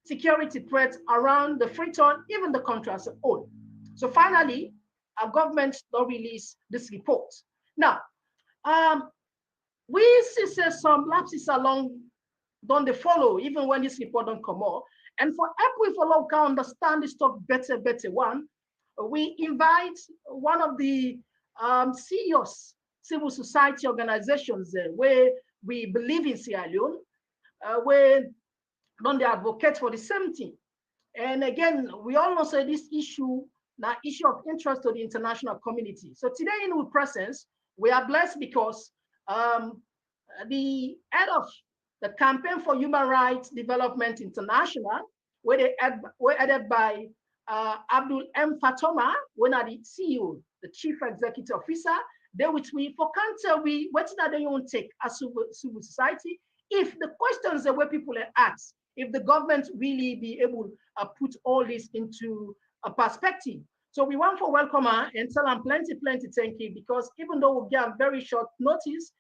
security threat around the Freetown, even the country as a whole. So finally, our government will release this report. Now, we see some lapses along don't they follow, even when this report don't come out. And for April follow can understand this talk better, one, we invite one of the serious civil society organizations where we believe in Sierra Leone, where don't they advocate for the same thing. And again, we all know say this issue, now issue of interest to the international community. So today in our presence, we are blessed because the head of the Campaign for Human Rights Development International, were headed by Abdul M. Fatoma, one of the CEO, the Chief Executive Officer. They with me for cancer, what did they want to take as civil society? If the questions that where people are asked, if the government really be able to put all this into a perspective. So we want to welcome her and tell them plenty thank you, because even though we get very short notice,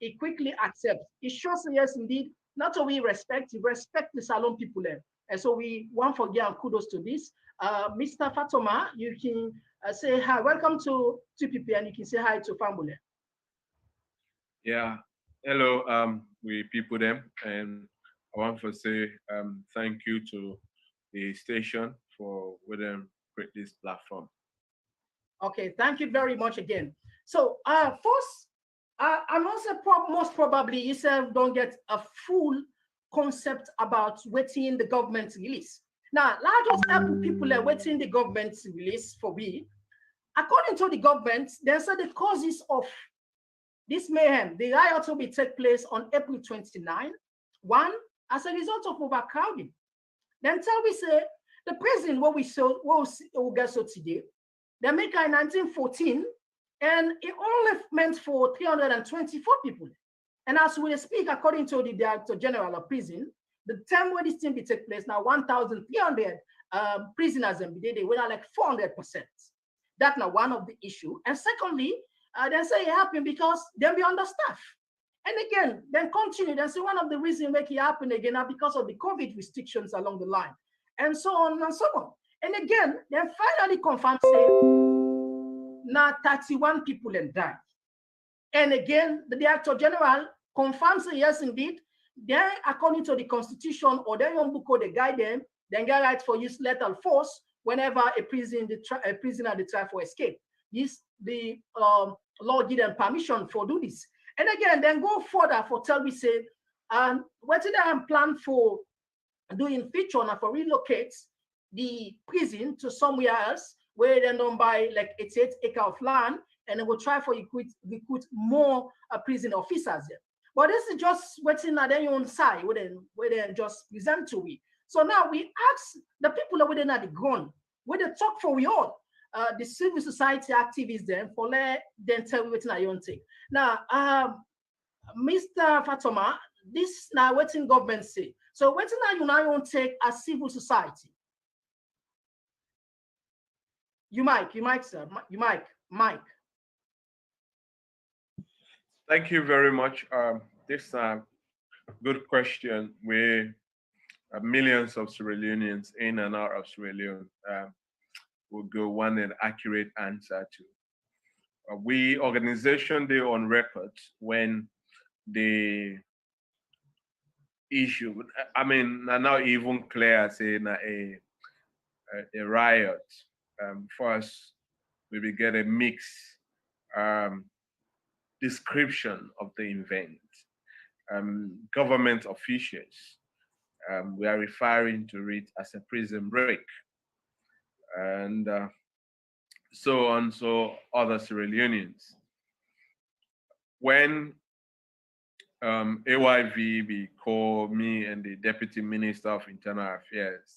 he quickly accepts. It shows yes, indeed, not only respect the Salon people there. And so we want to give kudos to this. Mr. Fatoma, you can say hi. Welcome to TPP, and you can say hi to Fambule. Yeah, hello, we people them, and I want to say thank you to the station for with them create this platform. Okay, thank you very much again. So first, I'm also most probably yourself don't get a full concept about waiting the government release. Now, largest help people are waiting the government release for we. According to the government, they said the causes of this mayhem, the riot will be take place on April 29. One, as a result of overcrowding. Then tell we say the prison what we get so today, they make in 1914, and it only meant for 324 people. And as we speak, according to the Director General of Prison, the time where this thing will take place now, 1,300 prisoners and they were like 400%. That's now one of the issue. And secondly, they say it happened because they'll be understaffed. And again, then continue. Then say one of the reasons make it happen again are because of the COVID restrictions along the line, and so on and so on. And again, then finally confirm say now 31 people and died. And again, the Director General confirms say yes, indeed. Then, according to the Constitution or their own book, they guide them, then get right for use lethal force whenever a prisoner they try for escape. The law give them permission for do this. And again, then go further for tell we say, what did I plan for doing feature and for relocate the prison to somewhere else where they don't buy like 88 acres of land, and then we'll try for recruit more prison officers there. But this is just waiting at their own side where they just present to we. So now we ask the people that within at the ground, where they talk for we all, the civil society activists then for let them tell me what you own take. Now, Mr. Fatoma, this now what in government say. So what you now own take as civil society? You mic, sir. Mike. Thank you very much. This good question where millions of Sierra Leoneans in and out of Sierra Leone will go want an accurate answer to. We organization they on record when the issue, I mean, now even clear saying a riot. First, we will get a mixed description of the event. Government officials, we are referring to it as a prison break. And so on, so other Sierra Leoneans. When AYV called me and the Deputy Minister of Internal Affairs,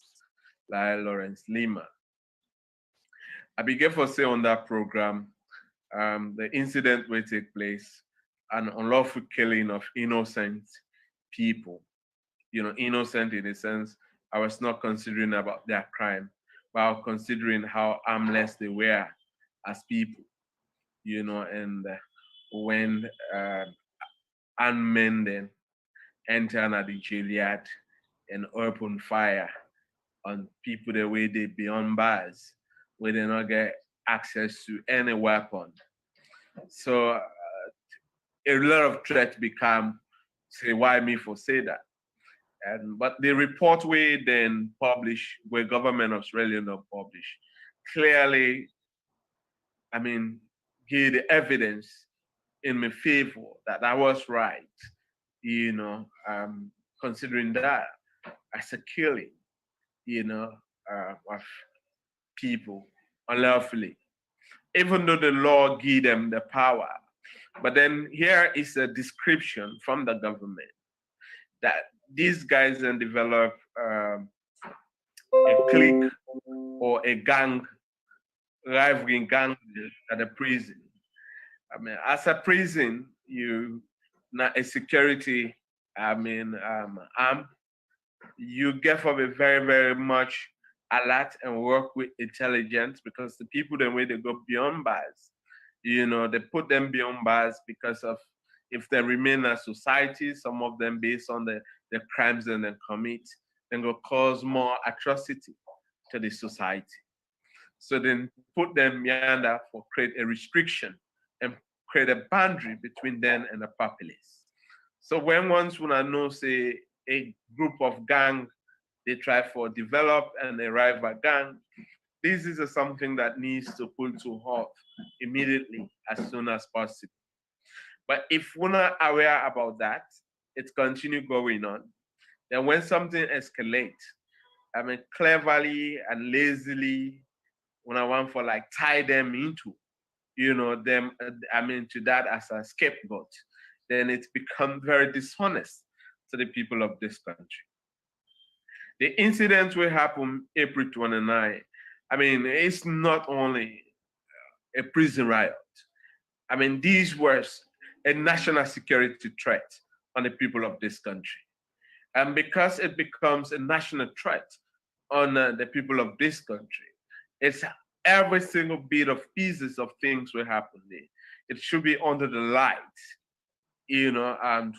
Lyle Lawrence Lima, I began to say on that program, the incident will take place, an unlawful killing of innocent people. You know, innocent in the sense I was not considering about their crime, but I was considering how harmless they were as people. You know, and when unmanned then enter at the jail yard and open fire on people the way they beyond bars, where they not get access to any weapon. So a lot of threats become, say, why me for say that? But the report we then publish, where government of Australia not publish, clearly, I mean, give the evidence in my favor that I was right, you know, considering that as a killing, you know, of people unlawfully, even though the law give them the power. But then here is a description from the government that these guys then develop a clique or a gang, rivaling gang at a prison. I mean, as a prison, you not a security, arm, you get for be very, very much alert and work with intelligence, because the people the way they go beyond bars, you know, they put them beyond bars because of if they remain as society, some of them based on the crimes that they commit, then go cause more atrocity to the society. So then put them yonder for create a restriction and create a boundary between them and the populace. So when once when I know, say, a group of gang, they try for develop and arrive a gang, this is something that needs to pull to halt immediately as soon as possible. But if we're not aware about that, it continue going on. Then when something escalates, I mean, cleverly and lazily, when I want for like tie them into, them, I mean, to that as a scapegoat, then it's become very dishonest to the people of this country. The incident will happen April 29. I mean, it's not only a prison riot. I mean, these were a national security threat on the people of this country. And because it becomes a national threat on the people of this country, it's every single bit of pieces of things will happen there. It should be under the light,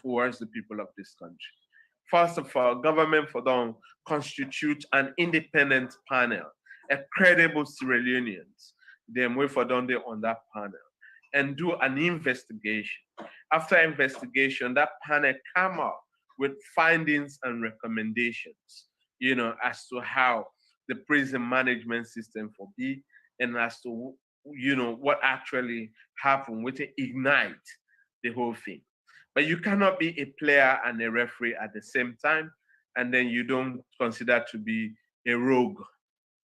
towards the people of this country. First of all, government for them constitute an independent panel, a credible Sierra Leoneans. Then we for them they on that panel and do an investigation. After investigation, that panel come up with findings and recommendations, as to how the prison management system for be and as to what actually happened with it ignite the whole thing. But you cannot be a player and a referee at the same time, and then you don't consider to be a rogue,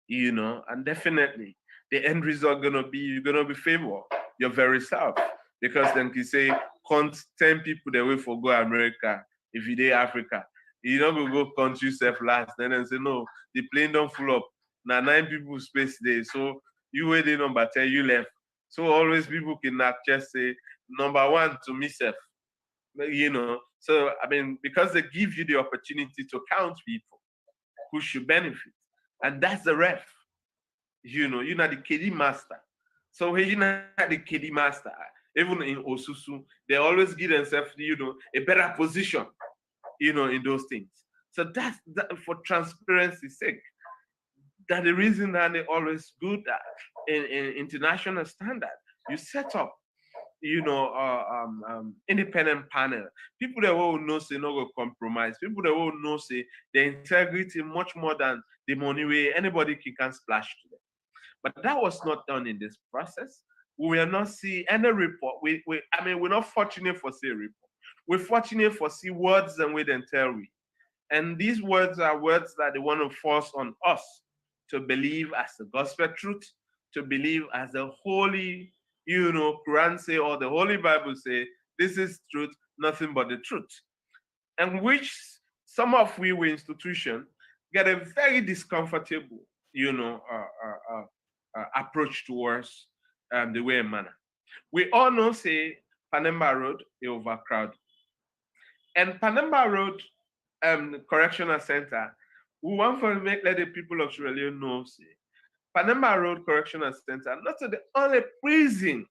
and definitely the end result you're gonna be favor your very self. Because then you say, 10 people the way for go America, if you dey Africa, you don't go country self last, then they say no, the plane don't full up. Now 9 people space there. So you wait the number 10, you left. So always people cannot just say number 1 to myself. So I mean, because they give you the opportunity to count people who should benefit, and that's the ref. You're not the KD master. So when you're not the KD master, even in Osusu, they always give themselves, a better position, in those things. So that's for transparency's sake. That's the reason that they always good at in international standard. You set up independent panel. People that will know say no go compromise. People that will know say the integrity much more than the money way anybody can splash to them. But that was not done in this process. We will not see any report. We're not fortunate for see a report. We're fortunate for see words and we then tell we. And these words are words that they want to force on us to believe as the gospel truth, to believe as the holy Quran say or the Holy Bible say, this is truth, nothing but the truth. And which some of we institutions get a very discomfortable, approach towards the way and manner. We all know say Pademba Road is overcrowded. And Pademba Road Correctional Center, we want to let the people of Sierra Leone know say Pademba Road Correctional Center, not the only prison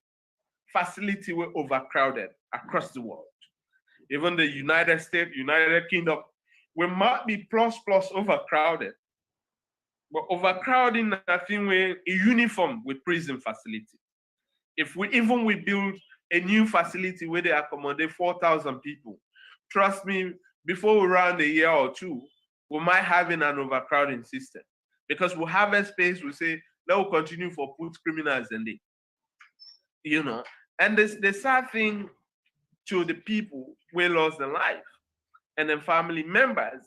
facility were overcrowded across the world. Even the United States, United Kingdom, we might be plus overcrowded. But overcrowding, I think we're uniform with prison facility. If we build a new facility where they accommodate 4,000 people, trust me, before we run a year or two, we might have an overcrowding system. Because we'll have a space, we say, let us continue for put criminals in there. And the sad thing to the people who lost their life and their family members,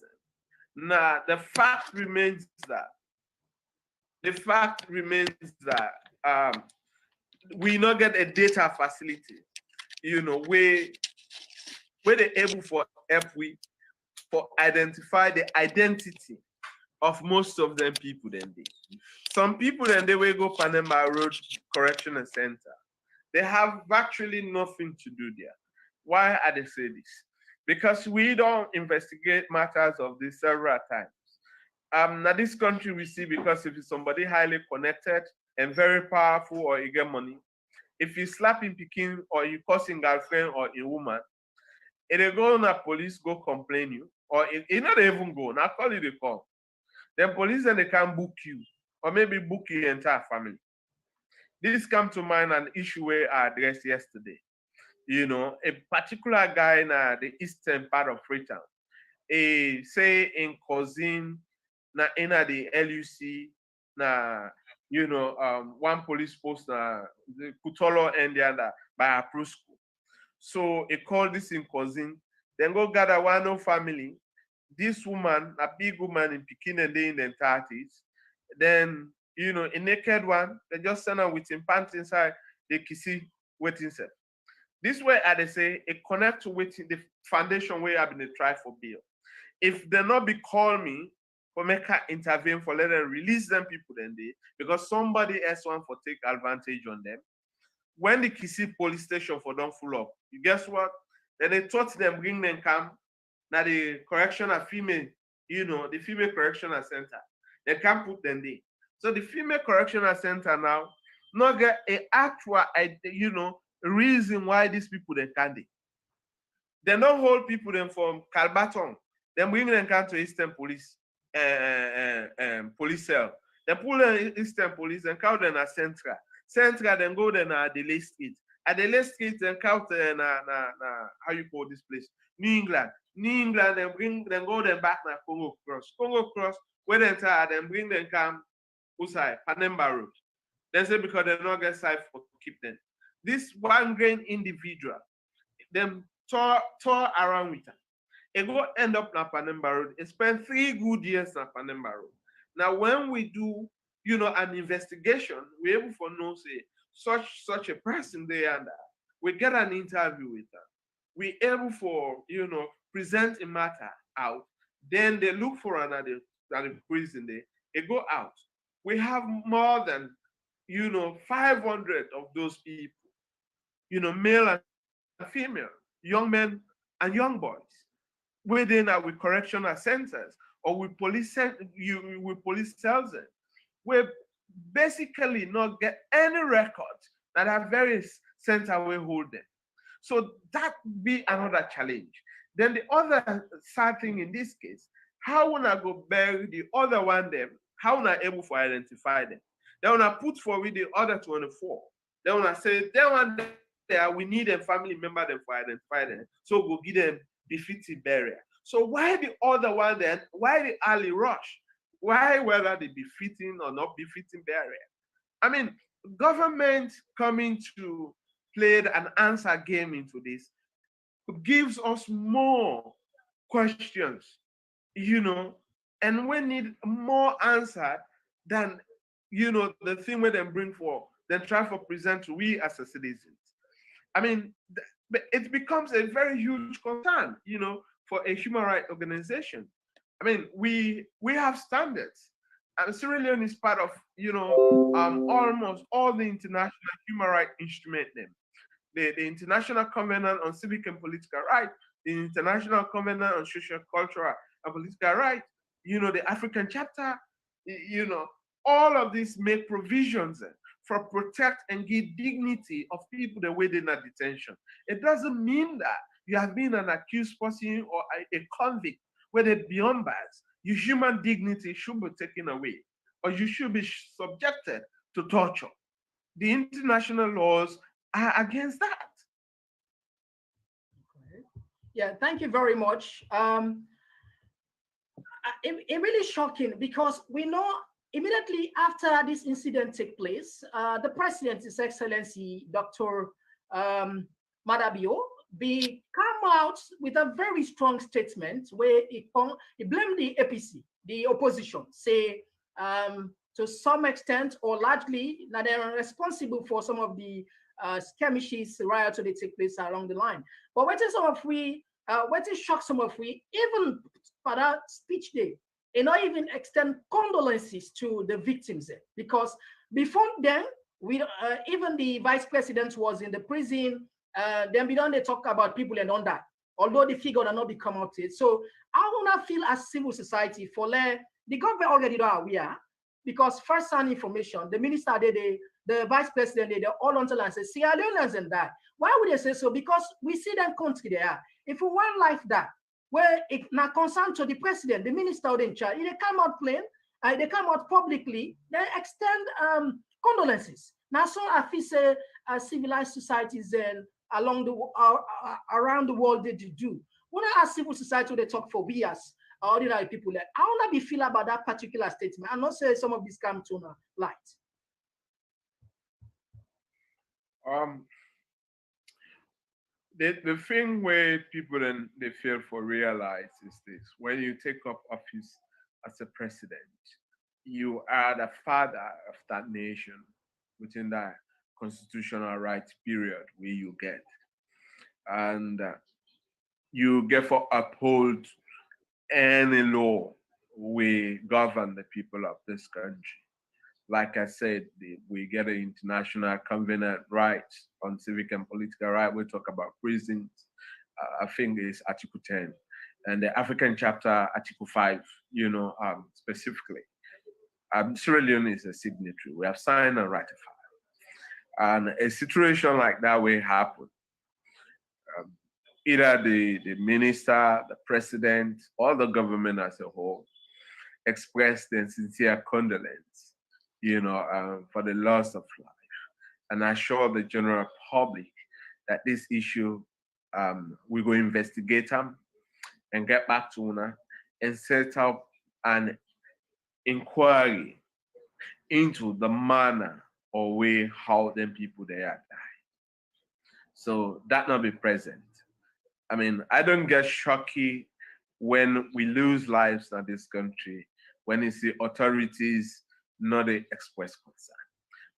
now the fact remains that we not get a data facility, where they're able for identify the identity of most of them people then they. Some people then they will go Pademba Road Correctional Center. They have actually nothing to do there. Why are they say this? Because we don't investigate matters of this several times. Now this country we see, because if it's somebody highly connected and very powerful or you get money, if you slap in Peking or you causing girlfriend or a woman, and they go on a police go complain you, or it not even go, now call it a call. Then police then they can book you, or maybe book your entire family. This come to mind an issue where I addressed yesterday. A particular guy in the eastern part of Freetown, say in cousin, in the LUC, one police post the Kutolo and the other by a pro school. So he called this in cousin, then go gather one family. This woman, a big woman in Pekin and they in the 30s, then a naked one, they just send her with him pants inside, they kissy waiting set. This way, I they say, it connect to waiting the foundation where I've been tried for bail. If they not be call me for make her intervene for let them release them people then they because somebody else want for take advantage on them. When the Kisi police station for don't full up, you guess what? Then they thought them bring them come. Now the correctional female, the female correctional center. They can't put them there. So the female correctional center now not get a actual reason why these people they can't. They don't hold people them from Calbaton. Then bring them come to Eastern Police police cell. They pull them Eastern Police and count them at Central. Central then go then at Adelaide Street. Adelaide Street then count them how you call this place? New England. New England then go them back na Congo Cross. Congo Cross where they enter then bring them come Usai Pademba Road. They say because they don't get side for keep them. This one grain individual, them tour around with them. It go end up na Pademba Road. It spent 3 good years na Pademba Road. Now, when we do, an investigation, we able for know say such a person there and we get an interview with them. We able for present a matter out. Then they look for another prison there. It go out. We have more than 500 of those people. Male and female, young men and young boys. Within our correctional centers or we police cells, we basically not get any records that are various center we hold them. So that be another challenge. Then the other sad thing in this case, how when I go bury the other one them, how when I able to identify them? Then when I put forward the other 24, then when I say that one there we need a family member them for identify them, so go give them befitting burial. So why the other one then? Why the early rush? Why whether they befitting or not befitting burial? I mean, government coming to play an answer game into this gives us more questions, and we need more answer than the thing where they bring for, then try to present to we as a citizens. I mean, it becomes a very huge concern, for a human rights organization. I mean, we have standards. And Sierra Leone is part of, almost all the international human rights instruments. The International Covenant on Civic and Political Rights, the International Covenant on Social, Cultural, and Political Rights, the African chapter, all of these make provisions for protect and give dignity of people the way they're in detention. It doesn't mean that you have been an accused person or a convict, whether beyond bars, your human dignity should be taken away, or you should be subjected to torture. The international laws are against that. Yeah, thank you very much. It really shocking because we know immediately after this incident took place, the president, His Excellency Dr. Madabio, come out with a very strong statement where he blamed the APC, the opposition, say to some extent or largely that they are responsible for some of the skirmishes, riots that take place along the line. But what is shock some of we, even for that speech day, not even extend condolences to the victims because before then, even the vice president was in the prison. Then we don't talk about people and on that, although the figure are not be come out yet. So I will not feel as civil society for the government already know we are because first-hand information, the minister the vice president they all on and say Sierra Leoneans and that. Why would they say so? Because we see them country there. If we want life that where it not concerned to the president, the minister in charge, they come out plain, they come out publicly, they extend condolences. Now, so I feel say civilized societies and around the world they do. When I ask civil society, they talk for we as ordinary people. I will not be feel about that particular statement. I'm not saying some of these come to light. The thing where people then they fail for realize is this: when you take up office as a president, you are the father of that nation within that constitutional rights period where you get, and you get for uphold any law we govern the people of this country. Like I said, we get an international covenant rights on civic and political right. We talk about prisons. I think it's Article 10, and the African chapter, Article 5. Specifically, Sierra Leone is a signatory. We have signed and ratified, and a situation like that will happen. Either the minister, the president, or the government as a whole express their sincere condolence, for the loss of life, and assure the general public that this issue, we go investigate them and get back to UNA and set up an inquiry into the manner or way how them people there die. So that not be present. I mean, I don't get shocky when we lose lives in this country, when it's the authorities not the express concern.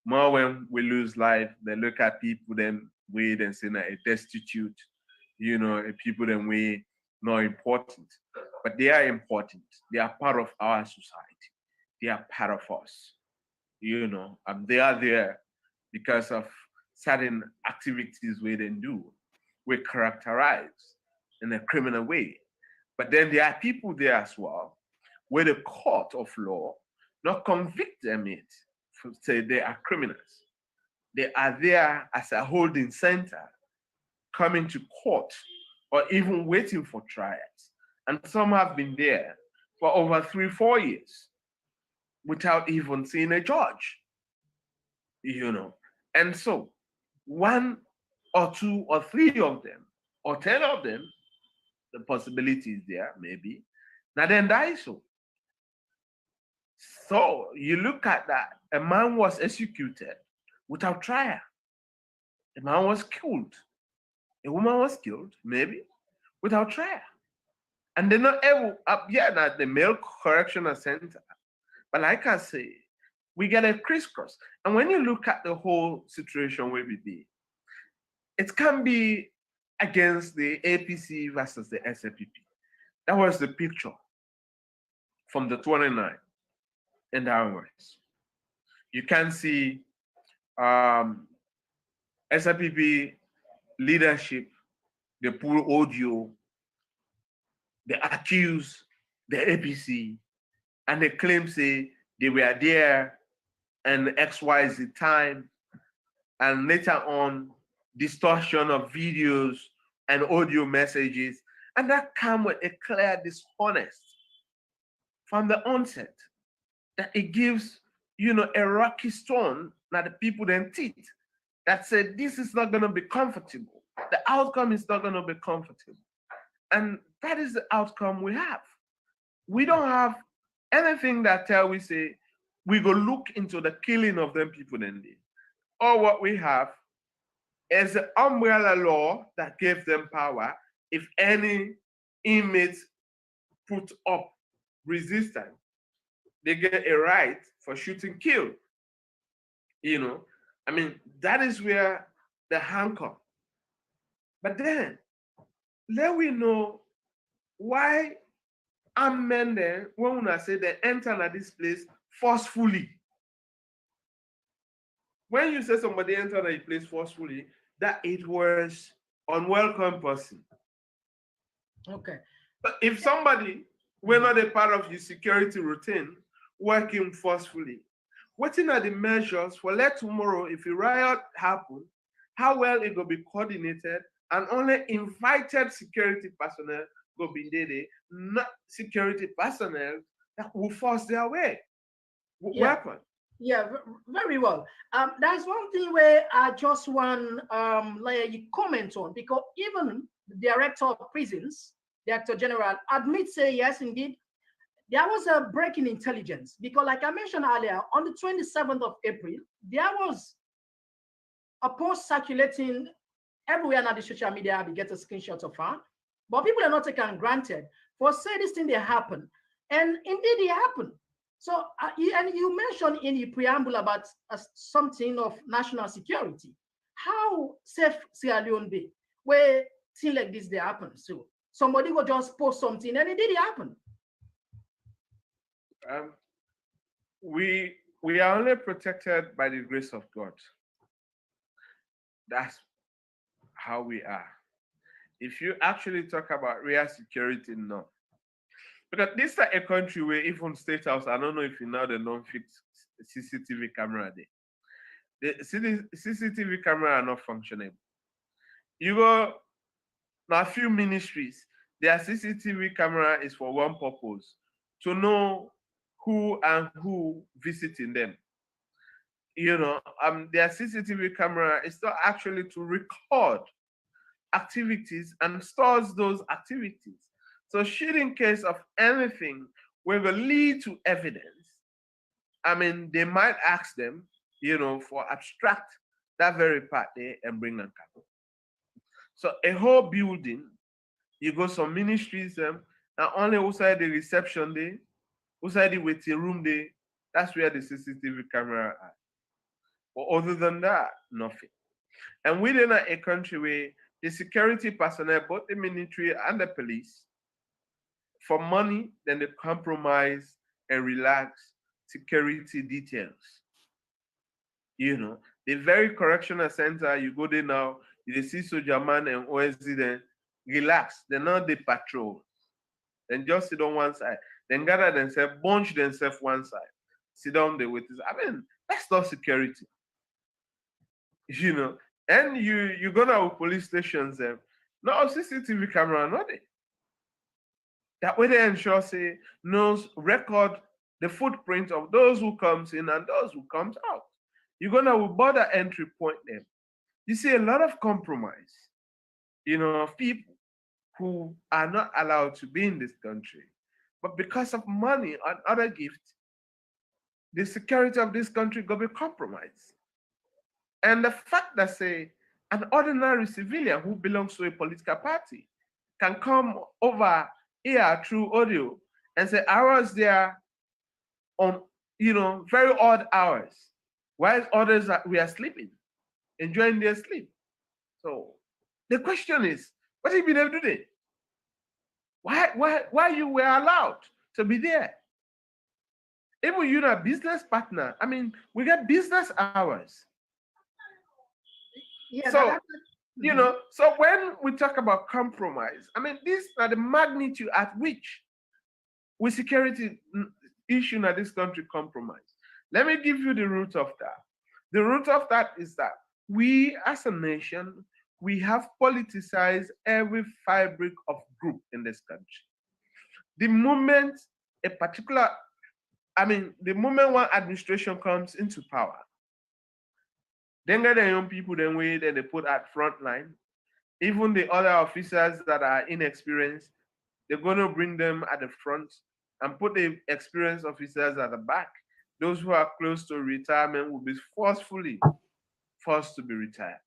More when we lose life, they look at people then we then say a destitute, people then we not important. But they are important. They are part of our society. They are part of us. And they are there because of certain activities we then do. We characterize in a criminal way. But then there are people there as well, where the court of law not convict them yet, say they are criminals. They are there as a holding center, coming to court or even waiting for trials. And some have been there for over 3-4 years without even seeing a judge, And so 1 or 2 or 3 of them, or 10 of them, the possibility is there, maybe. Now then die so. So you look at that, a man was executed without trial. A man was killed. A woman was killed, maybe, without trial. And they're not able up yet at the male correctional center. But like I say, we get a crisscross. And when you look at the whole situation where we be, it can be against the APC versus the SLPP. That was the picture from the 29th and downwards. You can see SLPP leadership, they pull audio, they accuse the APC, and they claim say they were there and XYZ time, and later on distortion of videos and audio messages, and that come with a clear dishonest from the onset, that it gives a rocky stone that the people then teeth that said this is not going to be comfortable. The outcome is not going to be comfortable. And that is the outcome we have. We don't have anything that tell we say we go look into the killing of them people then did. Or what we have is the umbrella law that gave them power. If any inmates put up resistance, they get a right for shooting, kill. I mean, that is where the handcuff. But then, let we know why armed men then, when I say they enter this place forcefully. When you say somebody entered a place forcefully, that it was unwelcome person. Okay. But if somebody were not a part of your security routine, working forcefully, what are the measures for let tomorrow, if a riot happen, how well it will be coordinated, and only invited security personnel go be there, not security personnel that will force their way. Weapon. Yeah, very well. That's one thing where I just want you comment on, because even the director of prisons, Director General, admits say yes, indeed, there was a break in intelligence, because like I mentioned earlier, on the 27th of April, there was a post circulating everywhere now the social media, we get a screenshot of her. But people are not taken granted for say this thing they happen. And indeed it happened. So, and you mentioned in the preamble about something of national security. How safe Sierra Leone be where things like this they happen? So somebody will just post something and it did happen. We are only protected by the grace of God. That's how we are. If you actually talk about real security, no. Because this is a country where even State House, I don't know if you know the non-fixed CCTV camera there. The CCTV camera are not functioning. You go now a few ministries, their CCTV camera is for one purpose, to know who and who visiting them. You know, their CCTV camera is not actually to record activities and stores those activities. So should in case of anything will lead to evidence, I mean, they might ask them, you know, for abstract that very part there and bring them capital. So a whole building, you go some ministries, not only outside the reception there, outside the waiting room there, that's where the CCTV camera are. But other than that, nothing. And within a country where the security personnel, both the military and the police, for money, then they compromise and relax security details. You know, the very correctional center, you go there now, you see soldier man and OSD, then relax. They're not the patrol. Then just sit on one side. Then gather themselves, bunch themselves one side. Sit down there with this. I mean, that's not security. You know, and you go now with police stations, no CCTV camera, not it. That way they ensure, say, knows record the footprint of those who comes in and those who comes out. You're gonna with border entry point them. You see a lot of compromise, you know, of people who are not allowed to be in this country. But because of money and other gifts, the security of this country gonna be compromised. And the fact that, say, an ordinary civilian who belongs to a political party can come over here through audio and say, I was there on, you know, very odd hours, while others we are sleeping, enjoying their sleep. So the question is, what have you been able to do? Why you were allowed to be there? Even you're a business partner. I mean, we get business hours. Yeah, so, you know, so when we talk about compromise, I mean, these are the magnitude at which we security issue in this country compromise. Let me give you the root of that. The root of that is that we as a nation, we have politicized every fabric of group in this country. The moment a particular, the moment one administration comes into power, then get the young people then way that they put at front line. Even the other officers that are inexperienced, they're going to bring them at the front and put the experienced officers at the back. Those who are close to retirement will be forcefully forced to be retired.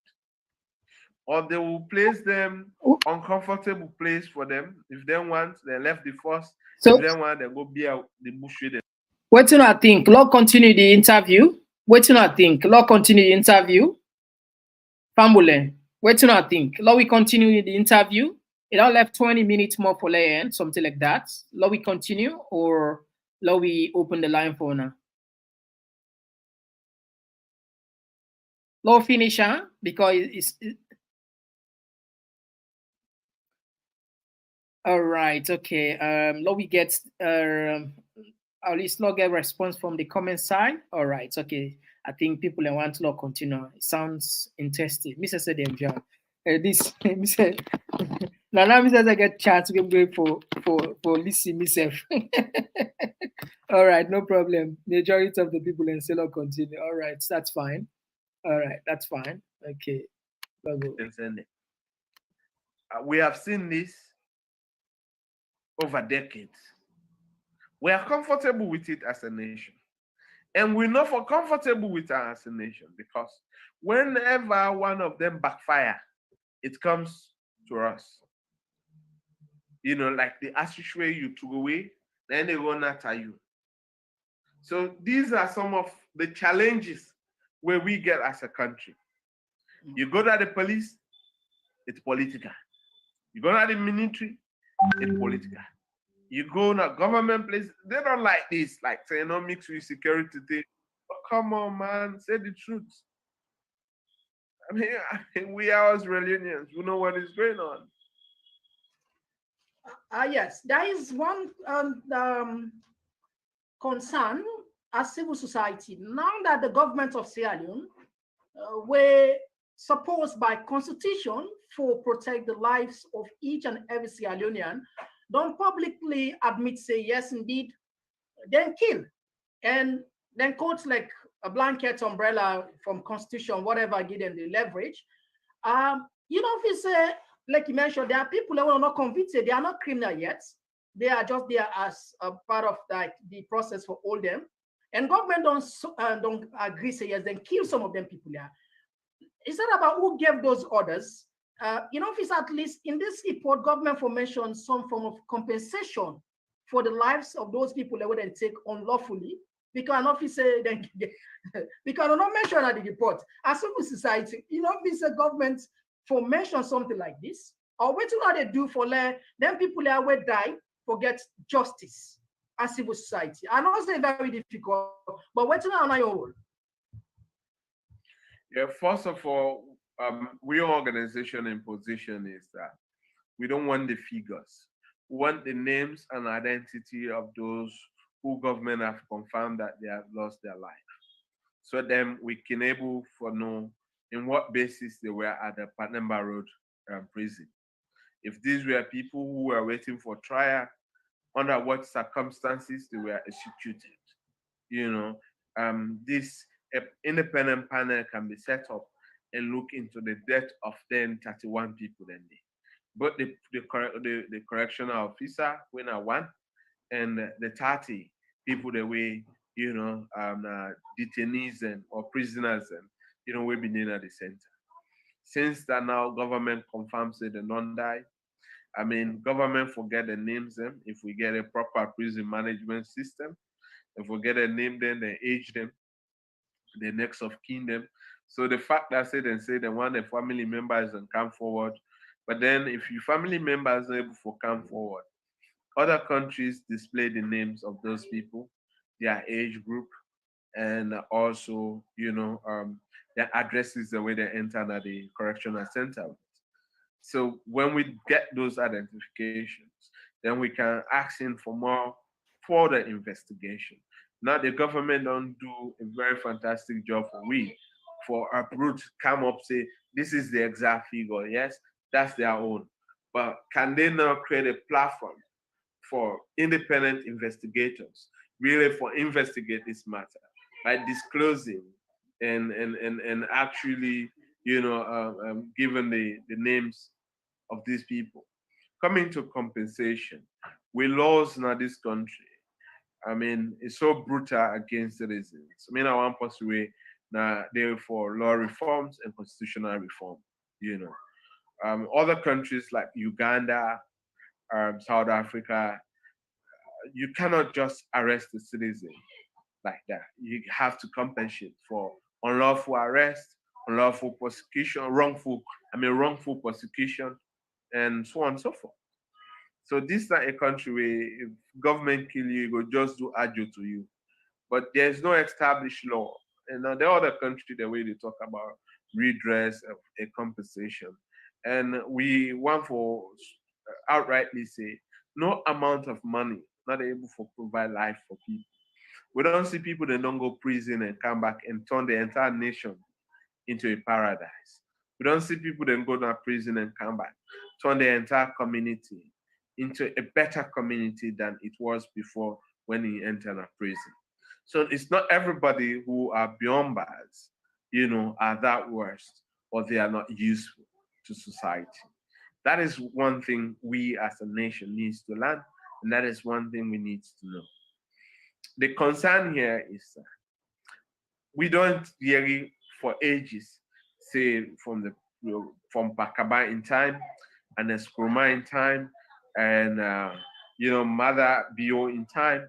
Or they will place them uncomfortable place for them. If they want, they left the force. So, if they want, they go be out the bush with them. What do I think? Lord continue the interview. What do I think? Lord continue the interview. Famule. What do I think? Lord we continue the interview. It all left 20 minutes more for end, something like that. Lord we continue or Lord we open the line for now. Lord finish, huh? Because it's all right, okay. Lord we get at least not get response from the comment side. All right, okay. I think people want to continue. It sounds interesting. Mr. said them job. This Mr. Now Mr. I get chance to go for listen myself. All right, no problem. Majority of the people and still continue. All right, that's fine. All right, that's fine. Okay. We have seen this over decades. We are comfortable with it as a nation. And we're not for comfortable with our as a nation, because whenever one of them backfire, it comes to us. You know, like the ashtray you threw away, then they run after you. So these are some of the challenges where we get as a country. You go to the police, it's political. You go to the military, it's political. You go to government place, they don't like this, like say no mix with security thing. But come on, man, say the truth. I mean, we are Australians. We know what is going on. Yes, there is one concern as civil society. Now that the government of Sierra Leone were supposed by constitution for protect the lives of each and every Sierra Leonean, don't publicly admit, say, yes, indeed, then kill. And then quotes like a blanket umbrella from constitution, whatever, give them the leverage. You know, if it's like you mentioned, there are people that are not convicted, they are not criminal yet. They are just there as a part of like the process for all them. And government don't agree, say yes, then kill some of them people there. It's not about who gave those orders. You know, if it's at least in this report, government for mention some form of compensation for the lives of those people that would then take unlawfully, because an officer then because I'm not mentioned at the report. As civil society, you know, if it's a government for mention something like this, or what do they do for them people that will die for get justice as civil society? I know it's very difficult, but what do you know your role? Yeah, first of all, we organization in position is that we don't want the figures. We want the names and identity of those who government have confirmed that they have lost their life. So then we can able to know in what basis they were at the Pademba Road prison. If these were people who were waiting for trial, under what circumstances they were executed. You know, this independent panel can be set up and look into the death of then 31 people then day. But the correctional officer, when I won, and the 30 people the way, you know, detainees and or prisoners and, you know, we've been in at the center. Since that now government confirms that the non-die, I mean, government forget the names them. If we get a proper prison management system, if we get a name them, they age them, the next of kin them. So the fact that they want the family members and come forward, but then if your family members are able to come forward, other countries display the names of those people, their age group, and also, you know, their addresses, the way they enter at the correctional center. So when we get those identifications, then we can ask in for more further investigation. Now the government don't do a very fantastic job for uproot, come up, say, this is the exact figure. Yes, that's their own. But can they now create a platform for independent investigators, really for investigate this matter by disclosing and actually, you know, given the names of these people. Coming to compensation, we laws in this country, I mean, it's so brutal against citizens. I mean, I want to pursue now therefore law reforms and constitutional reform, you know. Other countries like Uganda, South Africa, you cannot just arrest a citizen like that. You have to compensate for unlawful arrest, unlawful prosecution, wrongful prosecution, and so on and so forth. So this is not a country where if government kill you, it will just do ajo to you. But there's no established law. And now the other country, the way they talk about redress, a compensation. And we want for outrightly say, no amount of money not able to provide life for people. We don't see people that don't go prison and come back and turn the entire nation into a paradise. We don't see people that go to prison and come back, turn the entire community into a better community than it was before when he entered a prison. So it's not everybody who are beyond bars, you know, are that worst or they are not useful to society. That is one thing we as a nation needs to learn, and that is one thing we need to know. The concern here is we don't hear for ages, say from Pakaba in time, and Eskroma in time, and Mother Bio in time.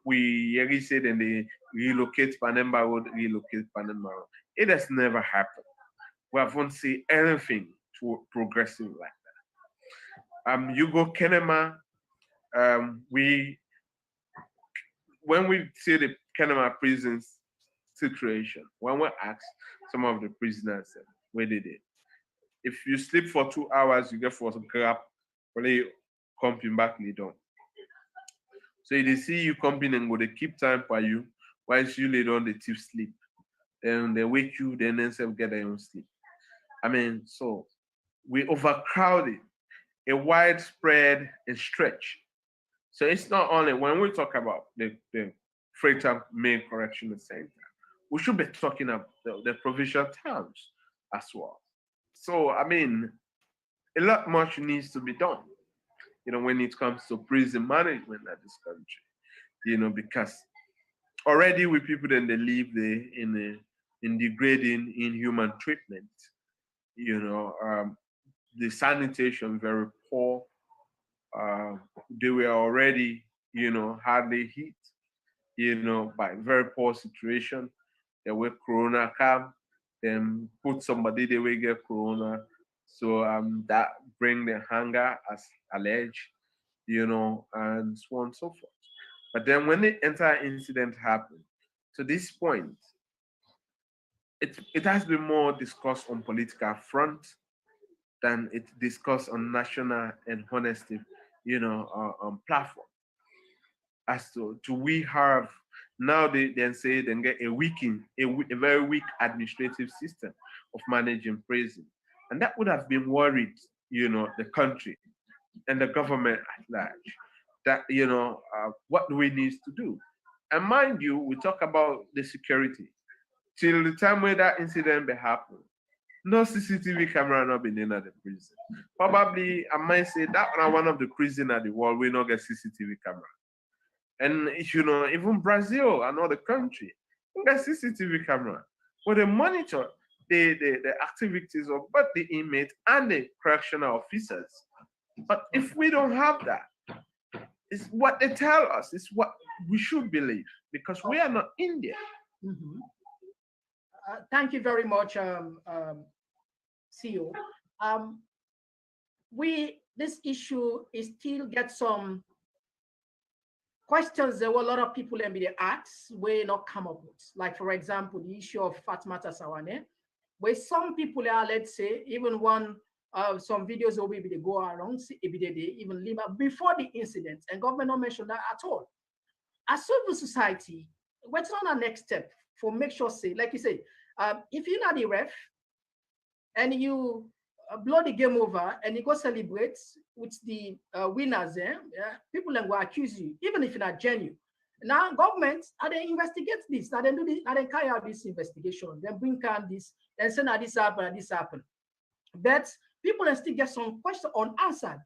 We hear say then they relocate Pademba Road, It has never happened. We haven't seen anything to progressive like that. You go Kenema, when we see the Kenema prisons situation, when we ask some of the prisoners where they did, if you sleep for 2 hours, you get for some grab, play comping back later. So if they see you comping and go, they keep time for you, whilst you lay down the thief sleep. Then they wake you, then themselves get their own sleep. I mean, so we overcrowded, a widespread and stretch. So it's not only when we talk about the Freetown Main Correctional Center, we should be talking about the provincial towns as well. So, I mean, a lot much needs to be done, when it comes to prison management in this country, because already with people then they live there in degrading, inhuman treatment, the sanitation very poor. They were already, hardly hit, by very poor situation. They were corona come, then put somebody they will get corona. So that bring the hunger as alleged, and so on and so forth. But then when the entire incident happened, to this point, it has been more discussed on political front than it discussed on national and honesty, platform. As to we have now they then say then get a very weak administrative system of managing prison, and that would have been worried, the country and the government at large. That what do we need to do? And mind you, we talk about the security till the time where that incident be happen. No CCTV camera not been in at the prison. Probably I might say that one of the prison at the world we not get CCTV camera. And even Brazil and other country, you get CCTV camera. But they monitor the activities of both the inmates and the correctional officers. But if we don't have that, it's what they tell us, it's what we should believe, because we are not India. Mm-hmm. Thank you very much, CEO. This issue is still get some questions there were a lot of people in the asked will not come up with. Like, for example, the issue of Fatmata Sawane, where some people are, let's say, even one some videos will be they go around, even Lima before the incident, and government not mention that at all. As civil society, what's on our next step for make sure, say, like you say, if you're not the ref and you blow the game over and you go celebrate with the winners, people then will accuse you, even if you're not genuine. Now, government, they investigate this, they do this, they carry out this investigation, then bring down this, then say, now this happened, and this happened. But people still get some questions unanswered.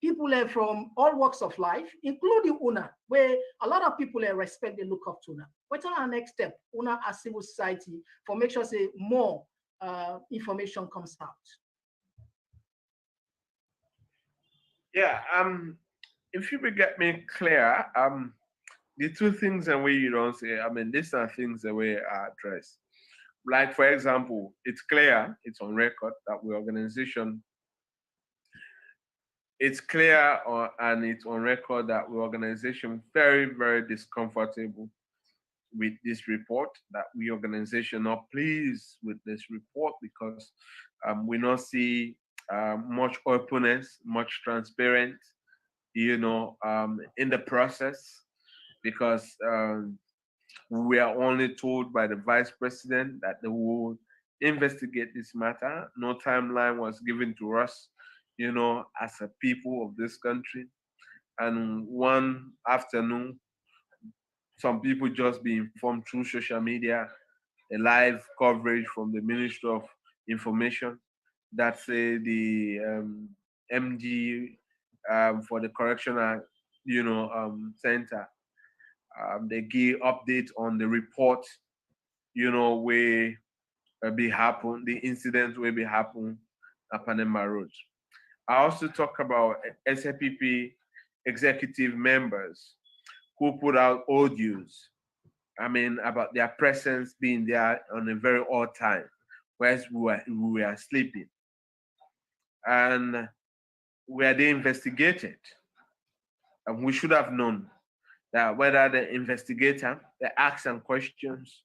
People from all walks of life, including UNA, where a lot of people respect and look up to UNA. What's our next step, UNA as civil society, for make sure say more information comes out? Yeah, if you would get me clear, the two things and way you don't say, these are things that we are addressed. Like, for example, it's clear, it's on record that we organization, it's clear and it's on record that we organization very, very discomfortable with this report, that we organization not pleased with this report because we not see much openness, much transparent, in the process, because we are only told by the vice president that they will investigate this matter. No timeline was given to us, as a people of this country. And one afternoon, some people just be informed through social media, a live coverage from the Ministry of Information that say the MD for the correctional, center, they give update on the report you know, will be happen, the incident will be happen at Pademba Road. I also talk about SLPP executive members who put out audios, I mean, about their presence being there on a very odd time, whereas we were sleeping. And were they investigated? And we should have known that whether the investigator, they asked some questions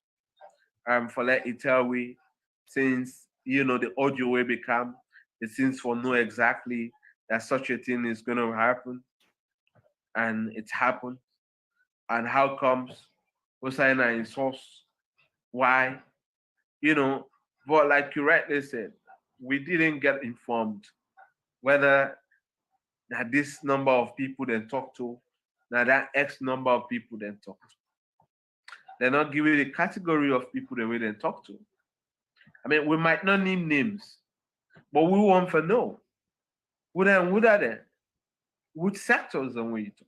for let it tell we, since, you know, the audio will become, it seems for know exactly that such a thing is going to happen, and it's happened. And how comes Hosseina in source? Why? You know, but like you rightly said, we didn't get informed whether that this number of people they talk to, now that X number of people they talk to. They're not giving the category of people the way they talk to. I mean, we might not name names, but we want to know. What are they? Which sectors and where you talk to?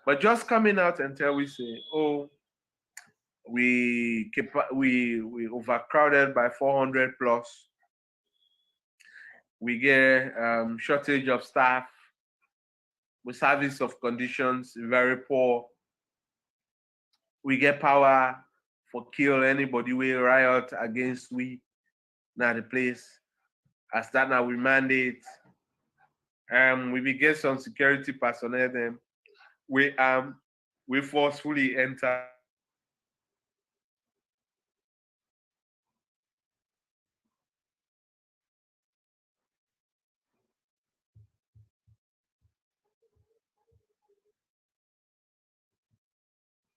But just coming out until we say, oh, we overcrowded by 400 plus. We get shortage of staff. We service of conditions very poor. We get power for kill anybody we riot against we now the place. As that now we mandate. We get some security personnel them. We forcefully enter.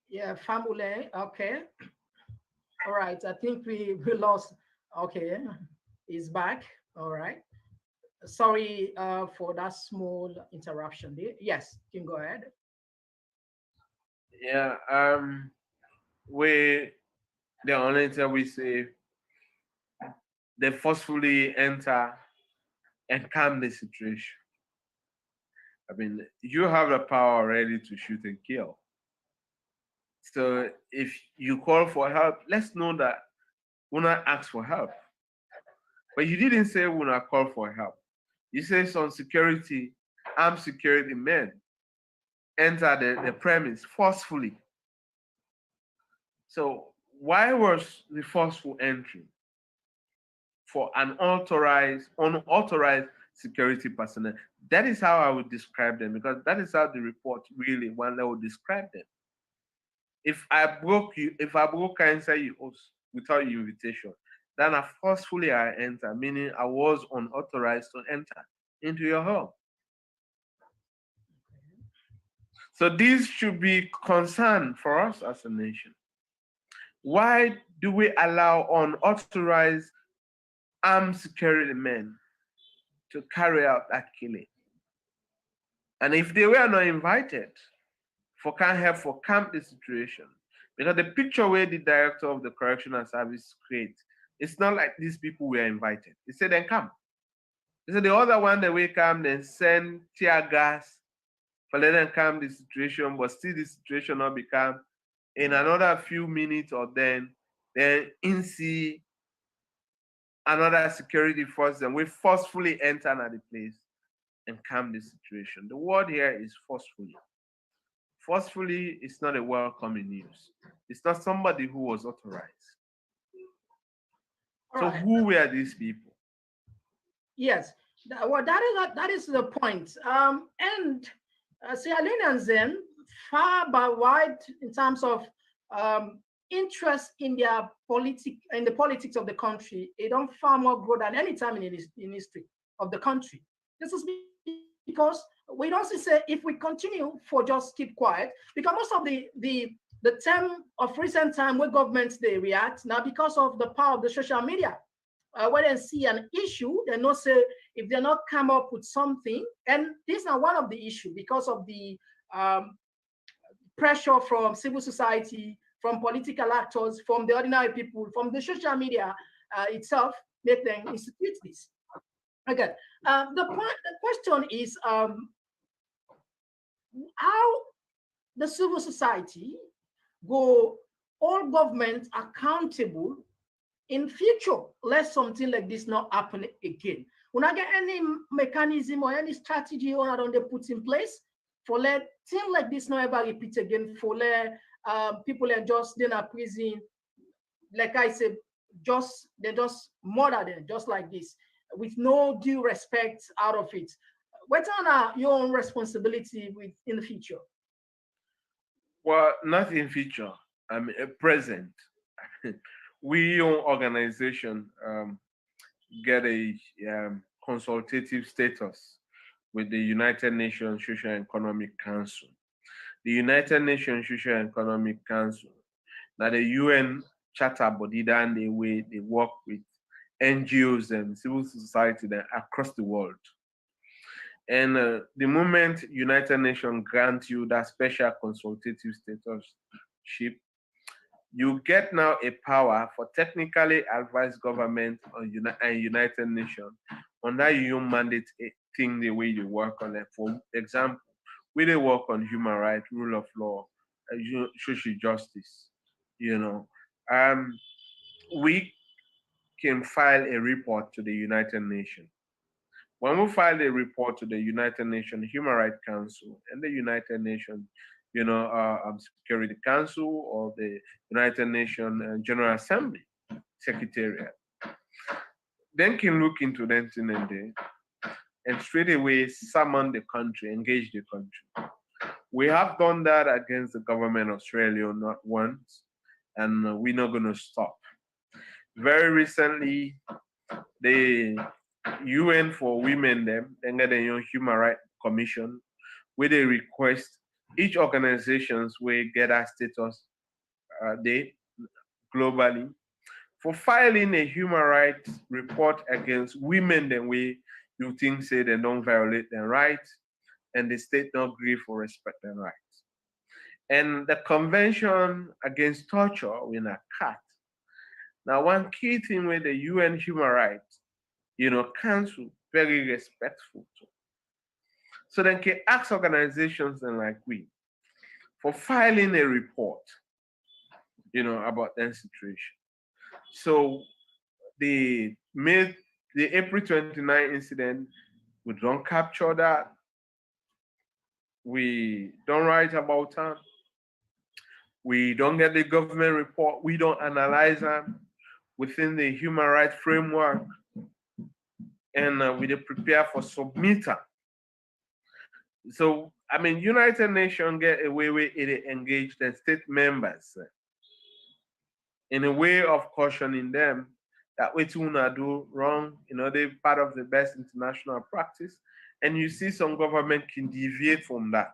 Yeah, family. Okay. All right. I think we lost. Okay, he's back. All right. Sorry for that small interruption there. Yes, you can go ahead. Yeah. We the only thing we say they forcefully enter and calm the situation. I mean, you have the power already to shoot and kill. So if you call for help, let's know that we're not ask for help. But you didn't say we're not call for help. You say some security, armed security men enter the premise forcefully. So why was the forceful entry for an unauthorized security personnel? That is how I would describe them, because that is how the report really one level describe them. If I broke inside your house without your invitation, then I forcefully I enter, meaning I was unauthorized to enter into your home. So this should be concern for us as a nation. Why do we allow unauthorized armed security men to carry out that killing? And if they were not invited, for can help for calm the situation, because the picture where the director of the correctional service creates, it's not like these people were invited. He said, then come. He said the other one that will come, then send tear gas for let them calm the situation, but still the situation not become in another few minutes or then in see another security force, and we forcefully enter at the place and calm the situation. The word here is forcefully. Forcefully is not a welcoming news. It's not somebody who was authorized. So who were these people? Yes, well, that is the point. And Sierra Leoneans then far by wide in terms of interest in their the politics of the country. They don't far more grow than any time in history of the country. This is because we don't say if we continue for just keep quiet, because most of the term of recent time where governments they react now because of the power of the social media. When they see an issue, they not say if they not come up with something, and this is not one of the issue because of the pressure from civil society, from political actors, from the ordinary people, from the social media itself, make them institute this. Okay. The question is how the civil society go all governments accountable in future, let something like this not happen again. When I get any mechanism or any strategy or don't they put in place for let things like this not ever repeat again, for let people are just in a prison, like I said, they just murder them just like this with no due respect out of it. What's on your own responsibility with in the future? Well, not in future. I mean, present. We own organization get a consultative status with the United Nations Social and Economic Council. The United Nations Social and Economic Council, now the UN charter body, then the way they work with NGOs and civil society across the world. And the moment United Nations grants you that special consultative statusship, you get now a power for technically advise government and United Nations on that you mandate thing the way you work on it. For example, we they work on human rights, rule of law, social justice. We can file a report to the United Nations. When we file a report to the United Nations Human Rights Council and the United Nations, Security Council or the United Nations General Assembly Secretariat, then can look into that thing and straight away summon the country, engage the country. We have done that against the government of Australia not once, and we're not going to stop. Very recently, the UN for Women, then get a Human Rights Commission, where they request each organizations will get a status globally for filing a human rights report against women the way you think say they don't violate their rights and the state not agree for respect their rights. And the Convention Against Torture in a cut. Now, one key thing with the UN Human Rights, Council very respectful to. So then can ask organizations and like we for filing a report, about that situation. So the April 29 incident, we don't capture that. We don't write about them. We don't get the government report. We don't analyze them within the human rights framework. And we prepare for submitter. So, I mean, United Nations get a way where it engage the state members in a way of cautioning them that what you do wrong, they're part of the best international practice. And you see some government can deviate from that.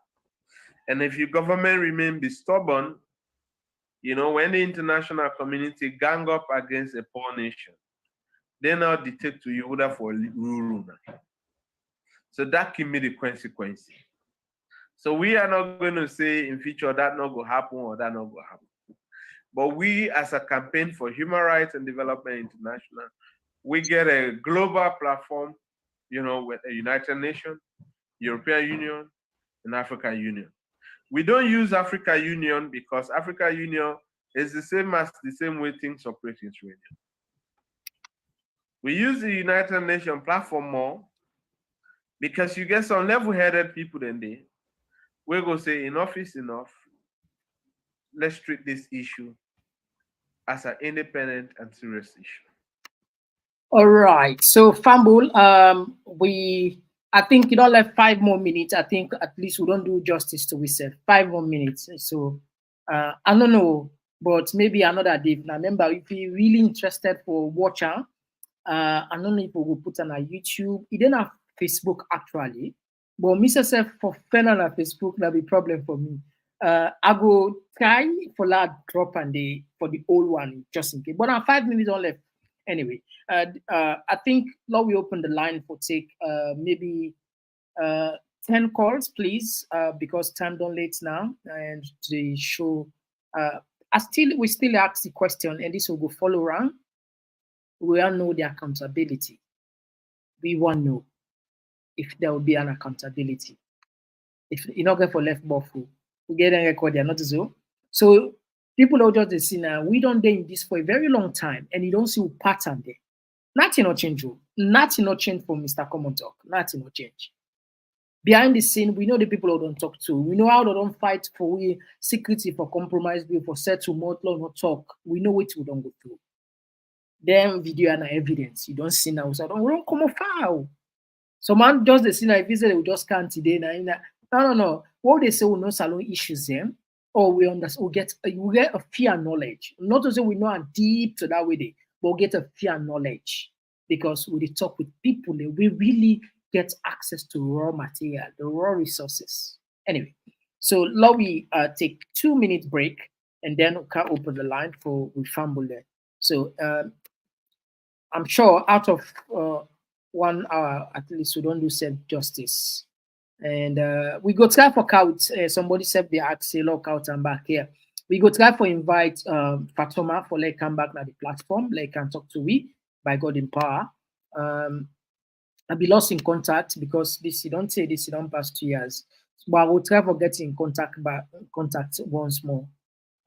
And if your government remain be stubborn, when the international community gang up against a poor nation, they now dictate to you whether for rule. So that can be the consequence. So we are not going to say in future that not going to happen or that not going to happen. But we, as a campaign for human rights and development international, we get a global platform, with the United Nations, European Union, and African Union. We don't use African Union because African Union is the same way things operate in Australia. We use the United Nations platform more because you get some level-headed people in there. We're going to say enough is enough. Let's treat this issue as an independent and serious issue. All right. So, Fambul, I think you don't left 5 more minutes. I think at least we don't do justice to ourselves. 5 more minutes. So, I don't know, but maybe another day. Now, remember, if you're really interested for watching, I don't know if we will put on a YouTube. It didn't have Facebook actually, but myself for fan on Facebook, that'll be a problem for me. I go try for that drop and for the old one just in case. But now 5 minutes on left. Anyway, I think now we open the line for take maybe 10 calls, please, because time don't late now and the show. We still ask the question, and this will go follow around. We all know the accountability. We want to know if there will be an accountability. If you're not going for left buffalo, we get a record, they're not so. So People are just the see now. We don't do in this for a very long time, and you don't see a pattern there. Nothing not change. Nothing not change for Mr. Komon-Tok. Nothing not change. Behind the scene, we know the people who don't talk to. We know how they don't fight for we security, for compromise, for settlement, law, not talk. We know what we don't go through. Then video and evidence. You don't see now. So we don't come far. So man just the scene like visit, we just can't today. No. What they say we know salon issues them, or we understand we get a fear knowledge. Not to say we know and deep to that way, but we get a fear knowledge because we talk with people, we really get access to raw material, the raw resources. Anyway, so let me take 2 minute break and then we can open the line for we fumble there. So I'm sure out of 1 hour at least we don't do self justice. And we go try for count. Somebody said they asked say look out and back here. We go try for invite Fatoma for like come back na the platform, like can talk to we by God in power. I be lost in contact because this you don't say this you don't pass 2 years. But I will try for getting in contact once more.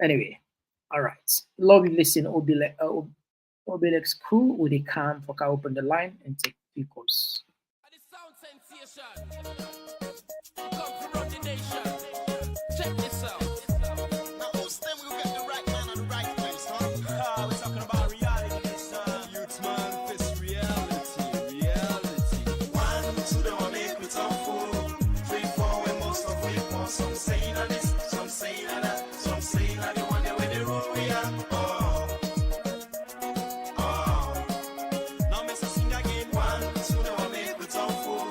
Anyway, all right. Love you listen Obelex crew with a calm for can open the line and take few calls. Check this out. Now, who's them will get the right man at the right place, huh? We're talking about reality, son. Youth man, face reality. 1, 2, they want make me talk fool. 3, 4, when most of we want. Some saying that this, some saying that, some saying that they want their way they rule we are. Now, Mr. Sing again. 1, 2, they want make me talk fool.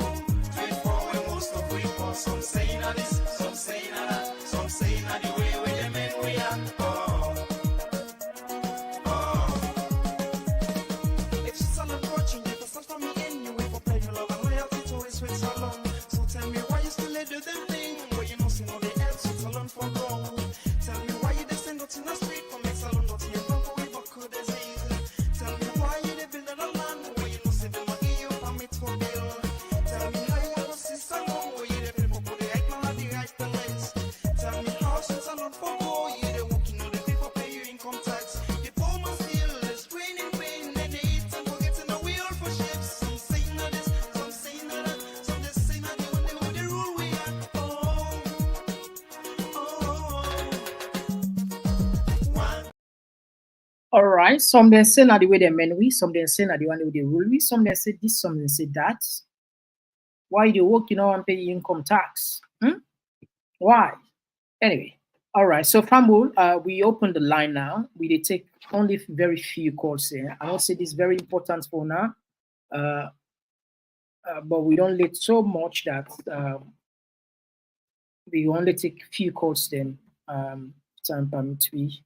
3, 4, when most of we want. Some saying that this. Some say not the way we them and we are. If she's all approaching you, for stuff from me anyway, for pleasure, love, and loyalty to his sweet salon. So tell me why you still do them thing, where you know see no the else sweet salon for gold. Tell me why you descend out in the street for make salon not here from for we buckle disease. Tell me why you they build a land where you know see them not give you permit for build. Tell me how you want to see salon where you the people put the right man at the right place. Tell me how since I'm not for go, you they working on the people pay you income tax. The poor must feel the strain and pain, then they eat and forget in the wheel for ships. Some say not this, some say not that, some just say not the one they the rule we are. All right, some then say not the way they men we, some then say not the one they rule we, some then say this, some then say that. Why you working on and pay income tax? Why? Anyway, all right. So Fambul, we open the line now. We did take only very few calls here. I will say this is very important for now, but we don't let so much that we only take few calls then. Time permit we.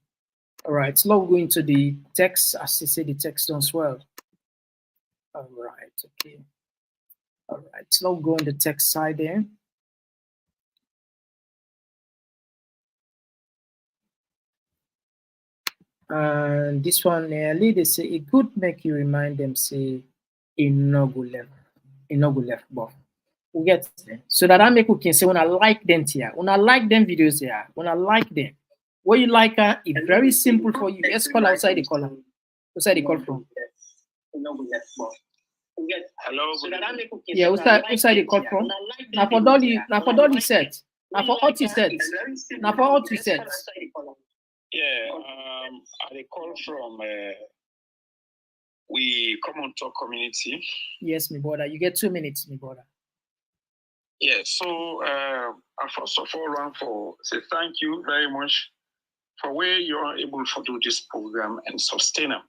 All right. So now we go into the text. As I say, the text don't swell. All right. Okay. All right. So now go on the text side there. And this one nearly they say it could make you remind them say it no go left but we get them. So that I make we can say when I like them here, when I like them videos here, when I like them. What you like it's very simple for you. Let's call outside the caller. Outside the call from. Hello. Yeah, outside the call from. Now for Dolly set. Now for what you said. Now for what you said. Yeah, I call from we Komon-Tok community. Yes, my brother. You get 2 minutes, my brother. Yeah, so I first of all want to say thank you very much for where you are able to do this program and sustain them.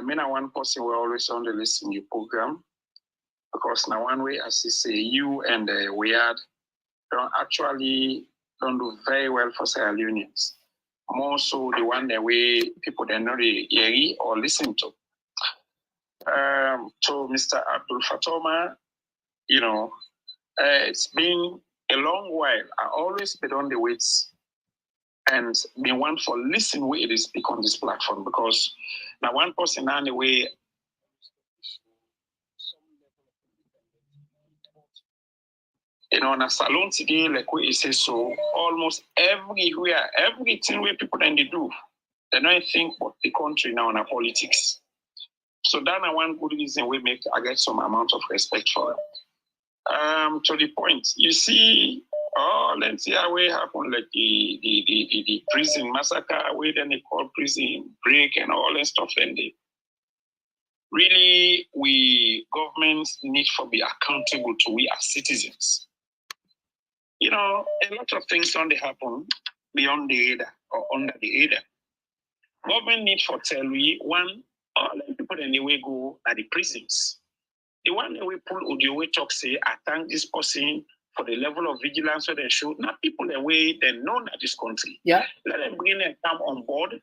Me na one person we always on the listen to your program because now one way as you say you and Weird don't do very well for Sierra Leoneans. More so the one that way people they not hear or listen to. To Mr. Abdul Fatoma, it's been a long while. I always been on the waits and been one for listen where it is speak on this platform because now one person anyway. On a salon today, like what you say, so almost everywhere, everything where people then they do, they don't think about the country now in our politics. So that is one good reason we make I get some amount of respect for them. To the point, you see, let's see how it happened, like the prison massacre, where then they call prison break and all that stuff, and they really governments need to be accountable to we as citizens. A lot of things don't happen beyond the ADA or under the ADA. Government need for tell we one, all the people anyway go at the prisons. The one that we pull audio we talk say, I thank this person for the level of vigilance that they show. Not people the way they know at this country. Yeah. Let them bring them come on board.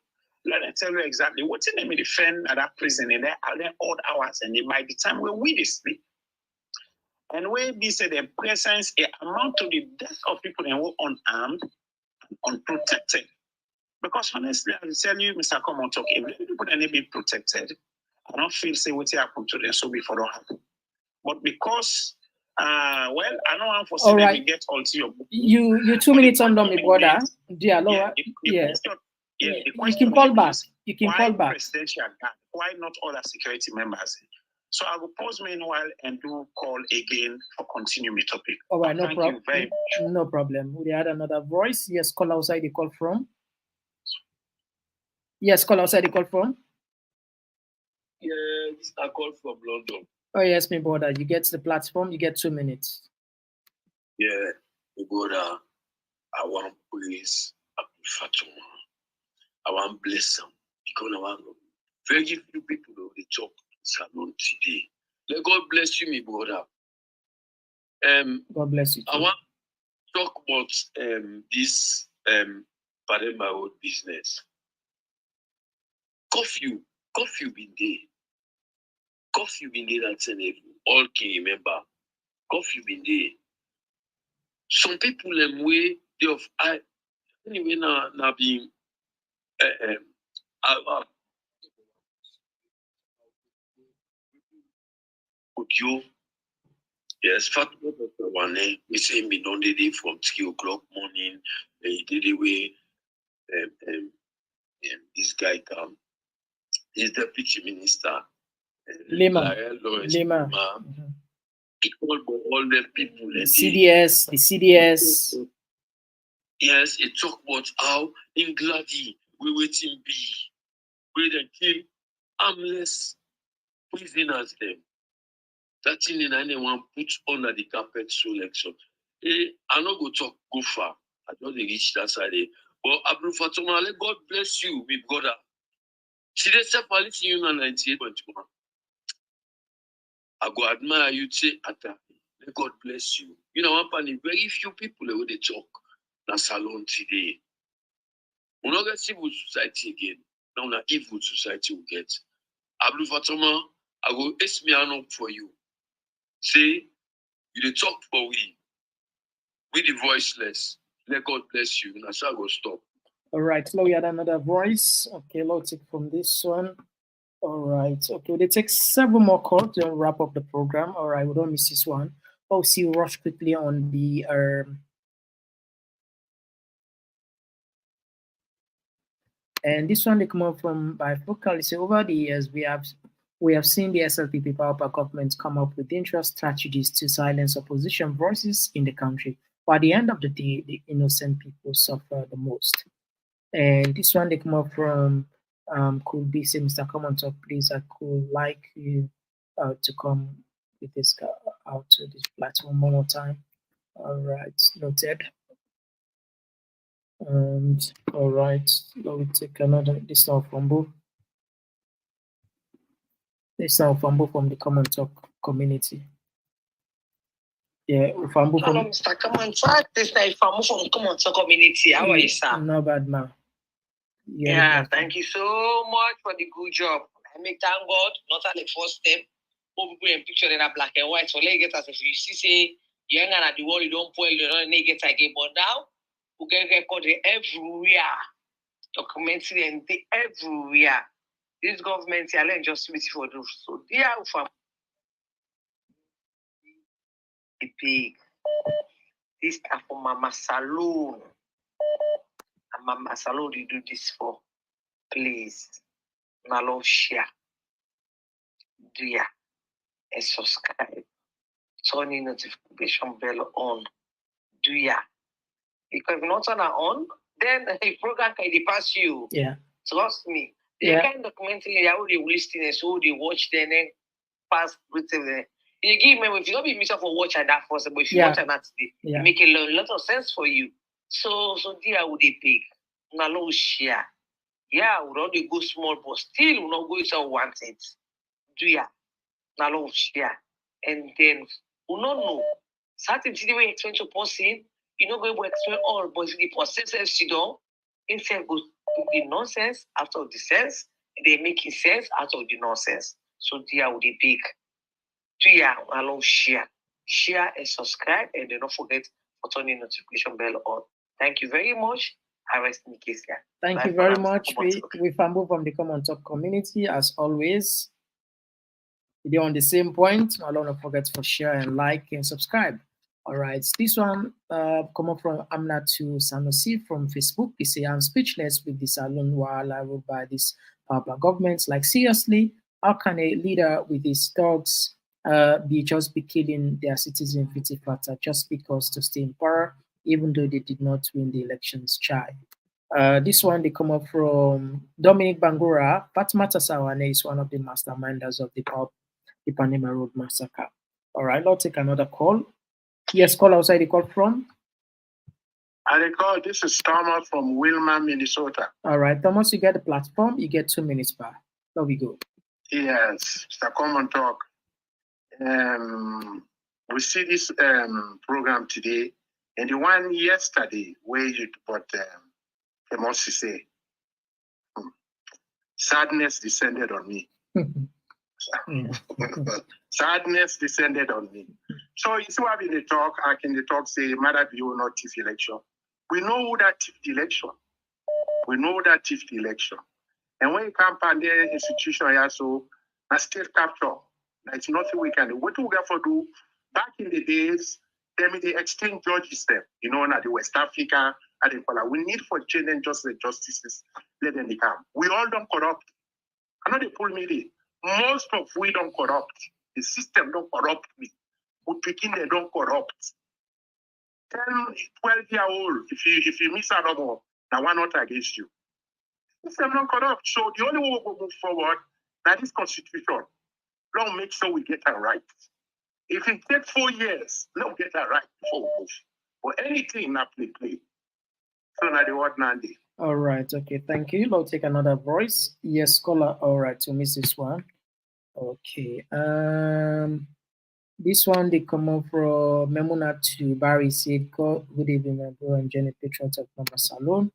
Let them tell you exactly what's in them defend at that prison in their odd hours, and it might be time where we sleep. And where we say their presence amount to the death of people that were unarmed, unprotected. Because honestly, I will tell you, Mr. Komon-Tok, if people that be protected, I don't feel say what happened to them so before don't happen. But because I know I'm for saying we get all to your book. You 2 minutes on me, brother. Dear Laura. Yeah. You can call back. You can call back. Presidential guard? Why not other security members? So I will pause meanwhile and do call again for continue my topic. All right, no problem. Very much. No problem. We had another voice. Yes, call outside the call from. Yes, call outside the call from. Yes, I call from London. Oh yes, my brother. You get the platform. You get 2 minutes. Yeah, my brother. I want praise Fatuma. I want bless him because I want very few people know the talk salon today. Let God bless you, my brother. God bless you too. I want to talk about this Pademba road business. Curfew been there. Curfew been there that all can remember. Curfew been there. Some people way they of I anyway now being audio. Yes, Fatuma one we say me don't day from 3 o'clock morning. They did the way this guy come. He's deputy minister. Lima. He called all the people. The CDS. Yes, he talk about how in Glady we waiting be. We then kill harmless prisoners them. That thing in anyone put under the carpet selection. I not go talk go far. I don't reach that side. But Abdul Fatuma, let God bless you, my brother. See they say police union 98.1. I go admire you say let God bless you. One panel, very few people where they talk na salon today. We not get civil society again. Now na evil society we get. Abdul Fatuma, I go ask me up for you. Say, you dey talk for we the voiceless. Let God bless you. That's how I go stop. All right, now we had another voice. Okay, let's take from this one. All right, okay, they take several more calls to wrap up the program. All right, we don't miss this one. Oh, see, rush quickly on the and this one they come up from by Hypocrisy. Over the years, we have seen the SLPP power government come up with dangerous strategies to silence opposition voices in the country. But at the end of the day, the innocent people suffer the most. And this one they come up from could be say, Mr. Komon-Tok, please, I could like you to come with this guy out to this platform one more time. All right, noted. And all right, let me take another. This one from both. This one from both from the Komon-Tok community. Yeah, Fambu from. Hello, Mr. Komon-Tok. This is Fambu from Komon-Tok community. How are you, sir? Not bad, man. Yeah, thank you so much for the good job. I make thank God, not at the first step. More people in picture in a black and white. So let's get us if you see say you ain't gonna the world, you don't pull, you don't get again. But now we get recorded everywhere, documented and everywhere. This government here just wait for those. So dear from the pig. This are for Mama Salon. And Mama Salon, you do this for. Please. Now love share. Do ya? And subscribe. Turn the notification bell on. Do ya? Because if not turn it on, then the program can pass you. Yeah. Trust me. The kind of documentary how they listen and so they watch then pass with them. You give me if you don't be missing for watch that first, but if you watch that today, it make a lot of sense for you. So dear would they pick? Now low share. Yeah, we don't go small, but still we not go so wanted. Do ya? Now low share. And then we don't know. Certain things we explain to person, you know, go explain all, but the process you don't, instead go the nonsense out of the sense, they making sense out of the nonsense. So dear would they pick? Do ya? Allow share and subscribe, and don't forget to turn the notification bell on. Thank you very much. I rest in case. Thank you very much. We Fambu from the Komon-Tok community, as always. They're on the same point. Don't forget to share and like and subscribe. All right. This one coming from Amnatu Sanusi from Facebook. He say, I'm speechless with this alone while I ruled by this Black government. Like, seriously, how can a leader with his dogs be killing their citizens with flatter just because to stay in power, even though they did not win the elections? This one they come up from Dominic Bangura. Fatma Tasawane is one of the masterminders of the Pademba Road massacre. All right, I'll take another call. Yes, call outside the call from. This is Thomas from Wilmer, Minnesota. All right, Thomas, you get the platform. You get 2 minutes back. There we go. Yes, Mr. Komon-Tok. We see this program today, and the one yesterday where you put Kemosi say, sadness descended on me. Sadness descended on me. So you see what in the talk, say, matter you not thief election. We know who that thief the election. We know that thief the election. And when you come on the institution, so a state capture. That's nothing we can do. What we got to do back in the days, they exchange judges them, you know, at the West Africa, and we need for change and justices, let them come. We all don't corrupt. I know they pull me there. Most of we don't corrupt. The system don't corrupt me. We begin they don't corrupt. 10, 12-year-old, if you miss out on now one not against you. The system don't corrupt. So the only way we will move forward, that is constitution. Don't make sure we get that right. If it takes 4 years, let's get that right before we move. But anything not play. So now the word Nandi. All right, okay, thank you. I'll take another voice. Yes, caller. All right, so miss this one. Okay. This one they come up from Memuna to Barry said, good evening, my bro and Jenny, patrons of Mama Salon.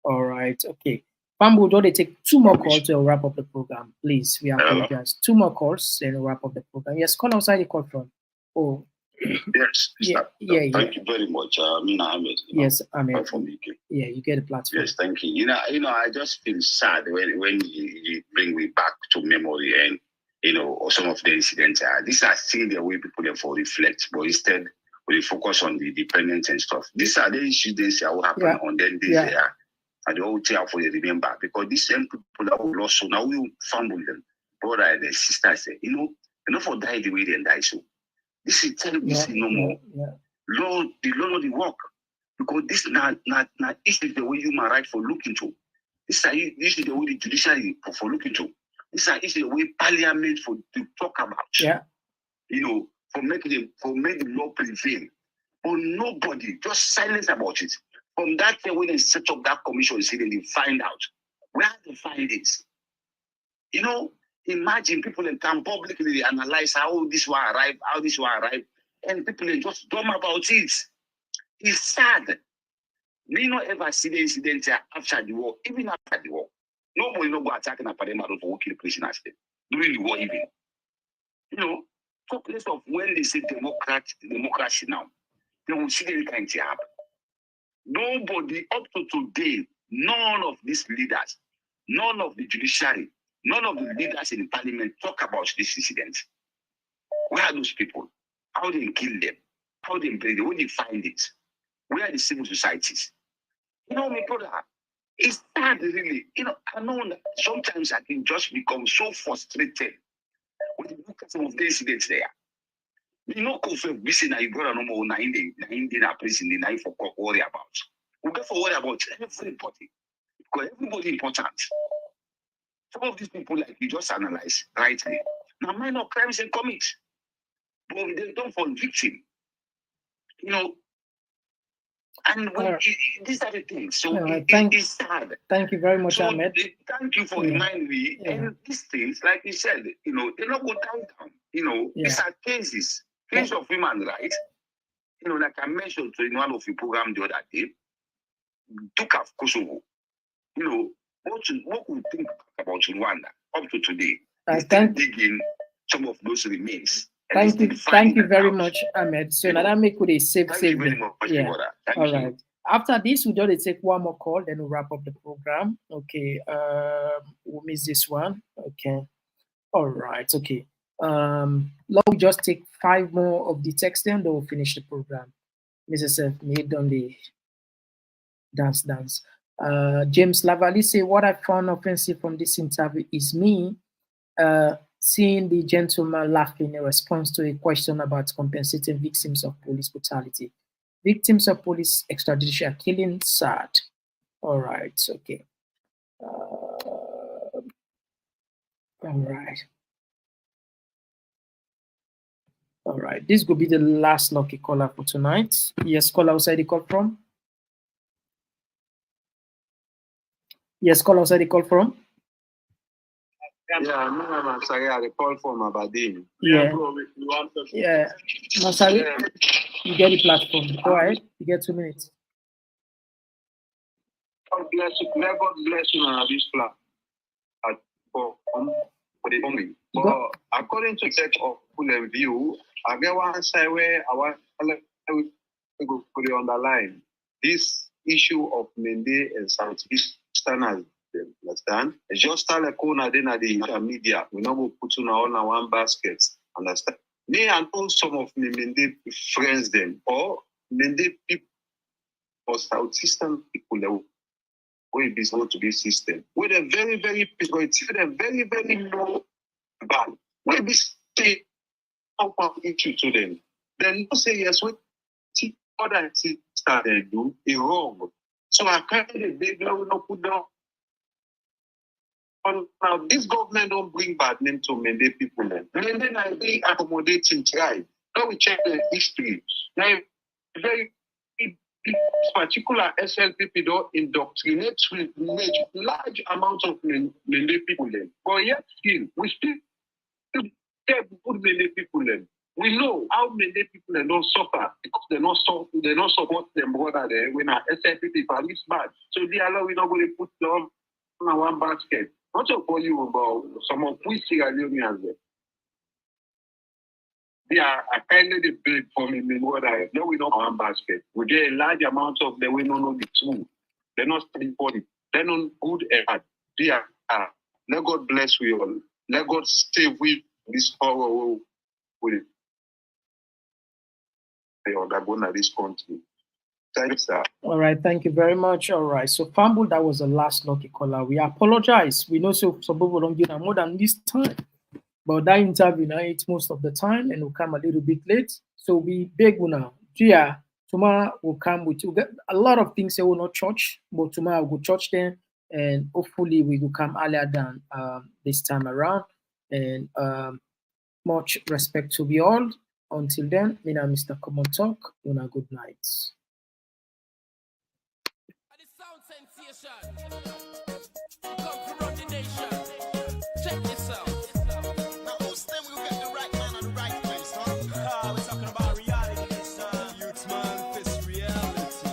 All right, okay. Pambu, do they take 2 more calls to wrap up the program? Please, we apologize. 2 more calls and wrap up the program. Yes, call outside the call from. Oh. Yes. Thank you very much, Mina Ahmed. Yes, Ahmed. From UK. Yeah, you get a platform. Yes, thank you. You know, I just feel sad when you bring me back to memory and or some of the incidents. These are still the way people therefore reflect, but instead we focus on the dependence and stuff. These are the issues that will happen on them days there. And the whole thing for you remember because these same people that we lost, so now we fumble them, brother and the sisters. Enough for die the way they die. So this is terrible. This is no more. Lord, the Lord the work because this not this is the way human right for looking to. This is the way the judiciary for looking to. This is the way parliament for to talk about. Yeah. For make the law prevail. But nobody just silence about it. From that day when they set up that commission, they find out where they find it. Imagine people can publicly analyze how this one arrived, and people are just dumb about it. It's sad. We not ever see the incident after the war, even after the war. Nobody no go attacking a Pademba for working prisoners during the war even. Talk less of when they say democracy now. They will see the kind of happen. Nobody up to today, none of these leaders, none of the judiciary, none of the leaders in the parliament talk about this incident. Where are those people? How they kill them? How they bring them? Where they find it? Where are the civil societies? You know, my brother, it's sad, really. You know, I know that sometimes I can just become so frustrated when you look at some of the incidents there. You know, we say now you got no more 9 days, 9 days place in the night for worry about. We go for worry about everybody. Because everybody important. Some of these people, like you just analyze rightly. Now, minor crimes and commits. But they don't fall victim. You know, and when these are the things. So it's sad. Thank you very much, Ahmed. Thank you for reminding me. And these things, like you said, you know, they don't go down. You know, these are cases of human rights. You know, like I mentioned in one of your programs the other day, took off Kosovo. You know, what we think about Rwanda up to today? Digging some of those remains. Thank you very much, Ahmed. So now that make it a safe. All right. After this, we'll just take one more call, then we'll wrap up the program. Okay. We'll miss this one. Okay. All right. Okay. Now we just take 5 more of the text, then we'll finish the program. Mrs. F made on the dance. James Lavalley say, what I found offensive from this interview is me seeing the gentleman laughing in response to a question about compensating victims of police brutality. Victims of police extrajudicial killing, sad. All right, okay. All right, this could be the last lucky caller for tonight. Yes, caller outside the call from? Yes, call outside the call from? Yeah, I'm sorry, I call from Aberdeen. Yeah. Masari, you get the platform. Go ahead. You get 2 minutes. God bless you. Let God bless you on this platform for the coming. But according to text of full and view, I get one side where I want to go put it on the line. This issue of Mende and Southeasterners. Understand? Just tell a corner then at the media. We know we put on one basket. Understand? Me and all some of me Mende friends them or Mende people or Southeastern people that we be supposed to be system. With a very, very low bad. We be say how issue to them. Then no say yes, what other sister they do is wrong. So I can't the big level no put down. Now, this government don't bring bad name to Mende people. Mende is very accommodating tribe. Now we check the history. Now, very particular SLPP don't indoctrinate with large amounts of Mende people. But yet still, we still get good Mende people. We know how Mende people don't suffer because they don't support them brother there when our SLPP police bad. So they allow we not going to put them on one basket. Not to call you about some of we Sierra Leoneans. They are kind of the big for me. No, we don't have one basket. We get a large amount of them. We don't know the two. They're not studying for it. They're not good at. They are. Let God bless we all. Let God stay with this horror with that going to this country. Thanks, sir. All right, thank you very much. All right, so Fumble, that was the last lucky caller. We apologize. We know some people don't get more than this time, but that interview now it's most of the time and will come a little bit late. So we beg you now. Gia, tomorrow will come with you. A lot of things they will not church, but tomorrow we'll church them, and hopefully we will come earlier than this time around. And much respect to you all. Until then, me and Mr. Komon-Tok, good night. Check this out. Now, who's them will get the right man on the right place, huh? We're talking about reality this time. Youth man, this reality.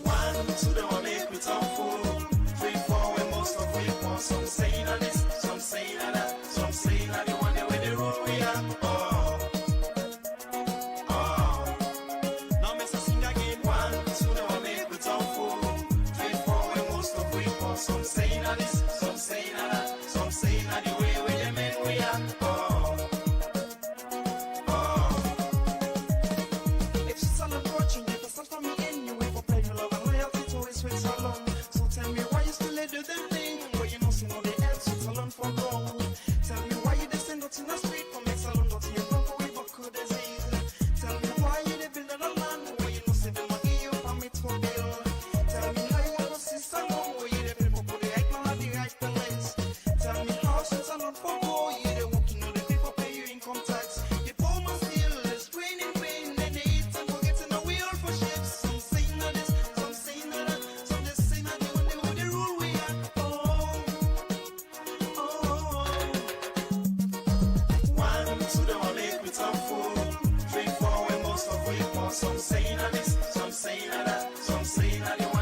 1, 2, they want make we talk full. 3, 4, when most of we want. Some saying on this, some saying on that. Some saying on the one that with the rule we are. Now, Mr. Sing again. 1, 2, they want make we talk full. 3, 4, when most of we want. Some saying on this, some saying on that. Some saying on the Some saying this, some saying that, some saying that.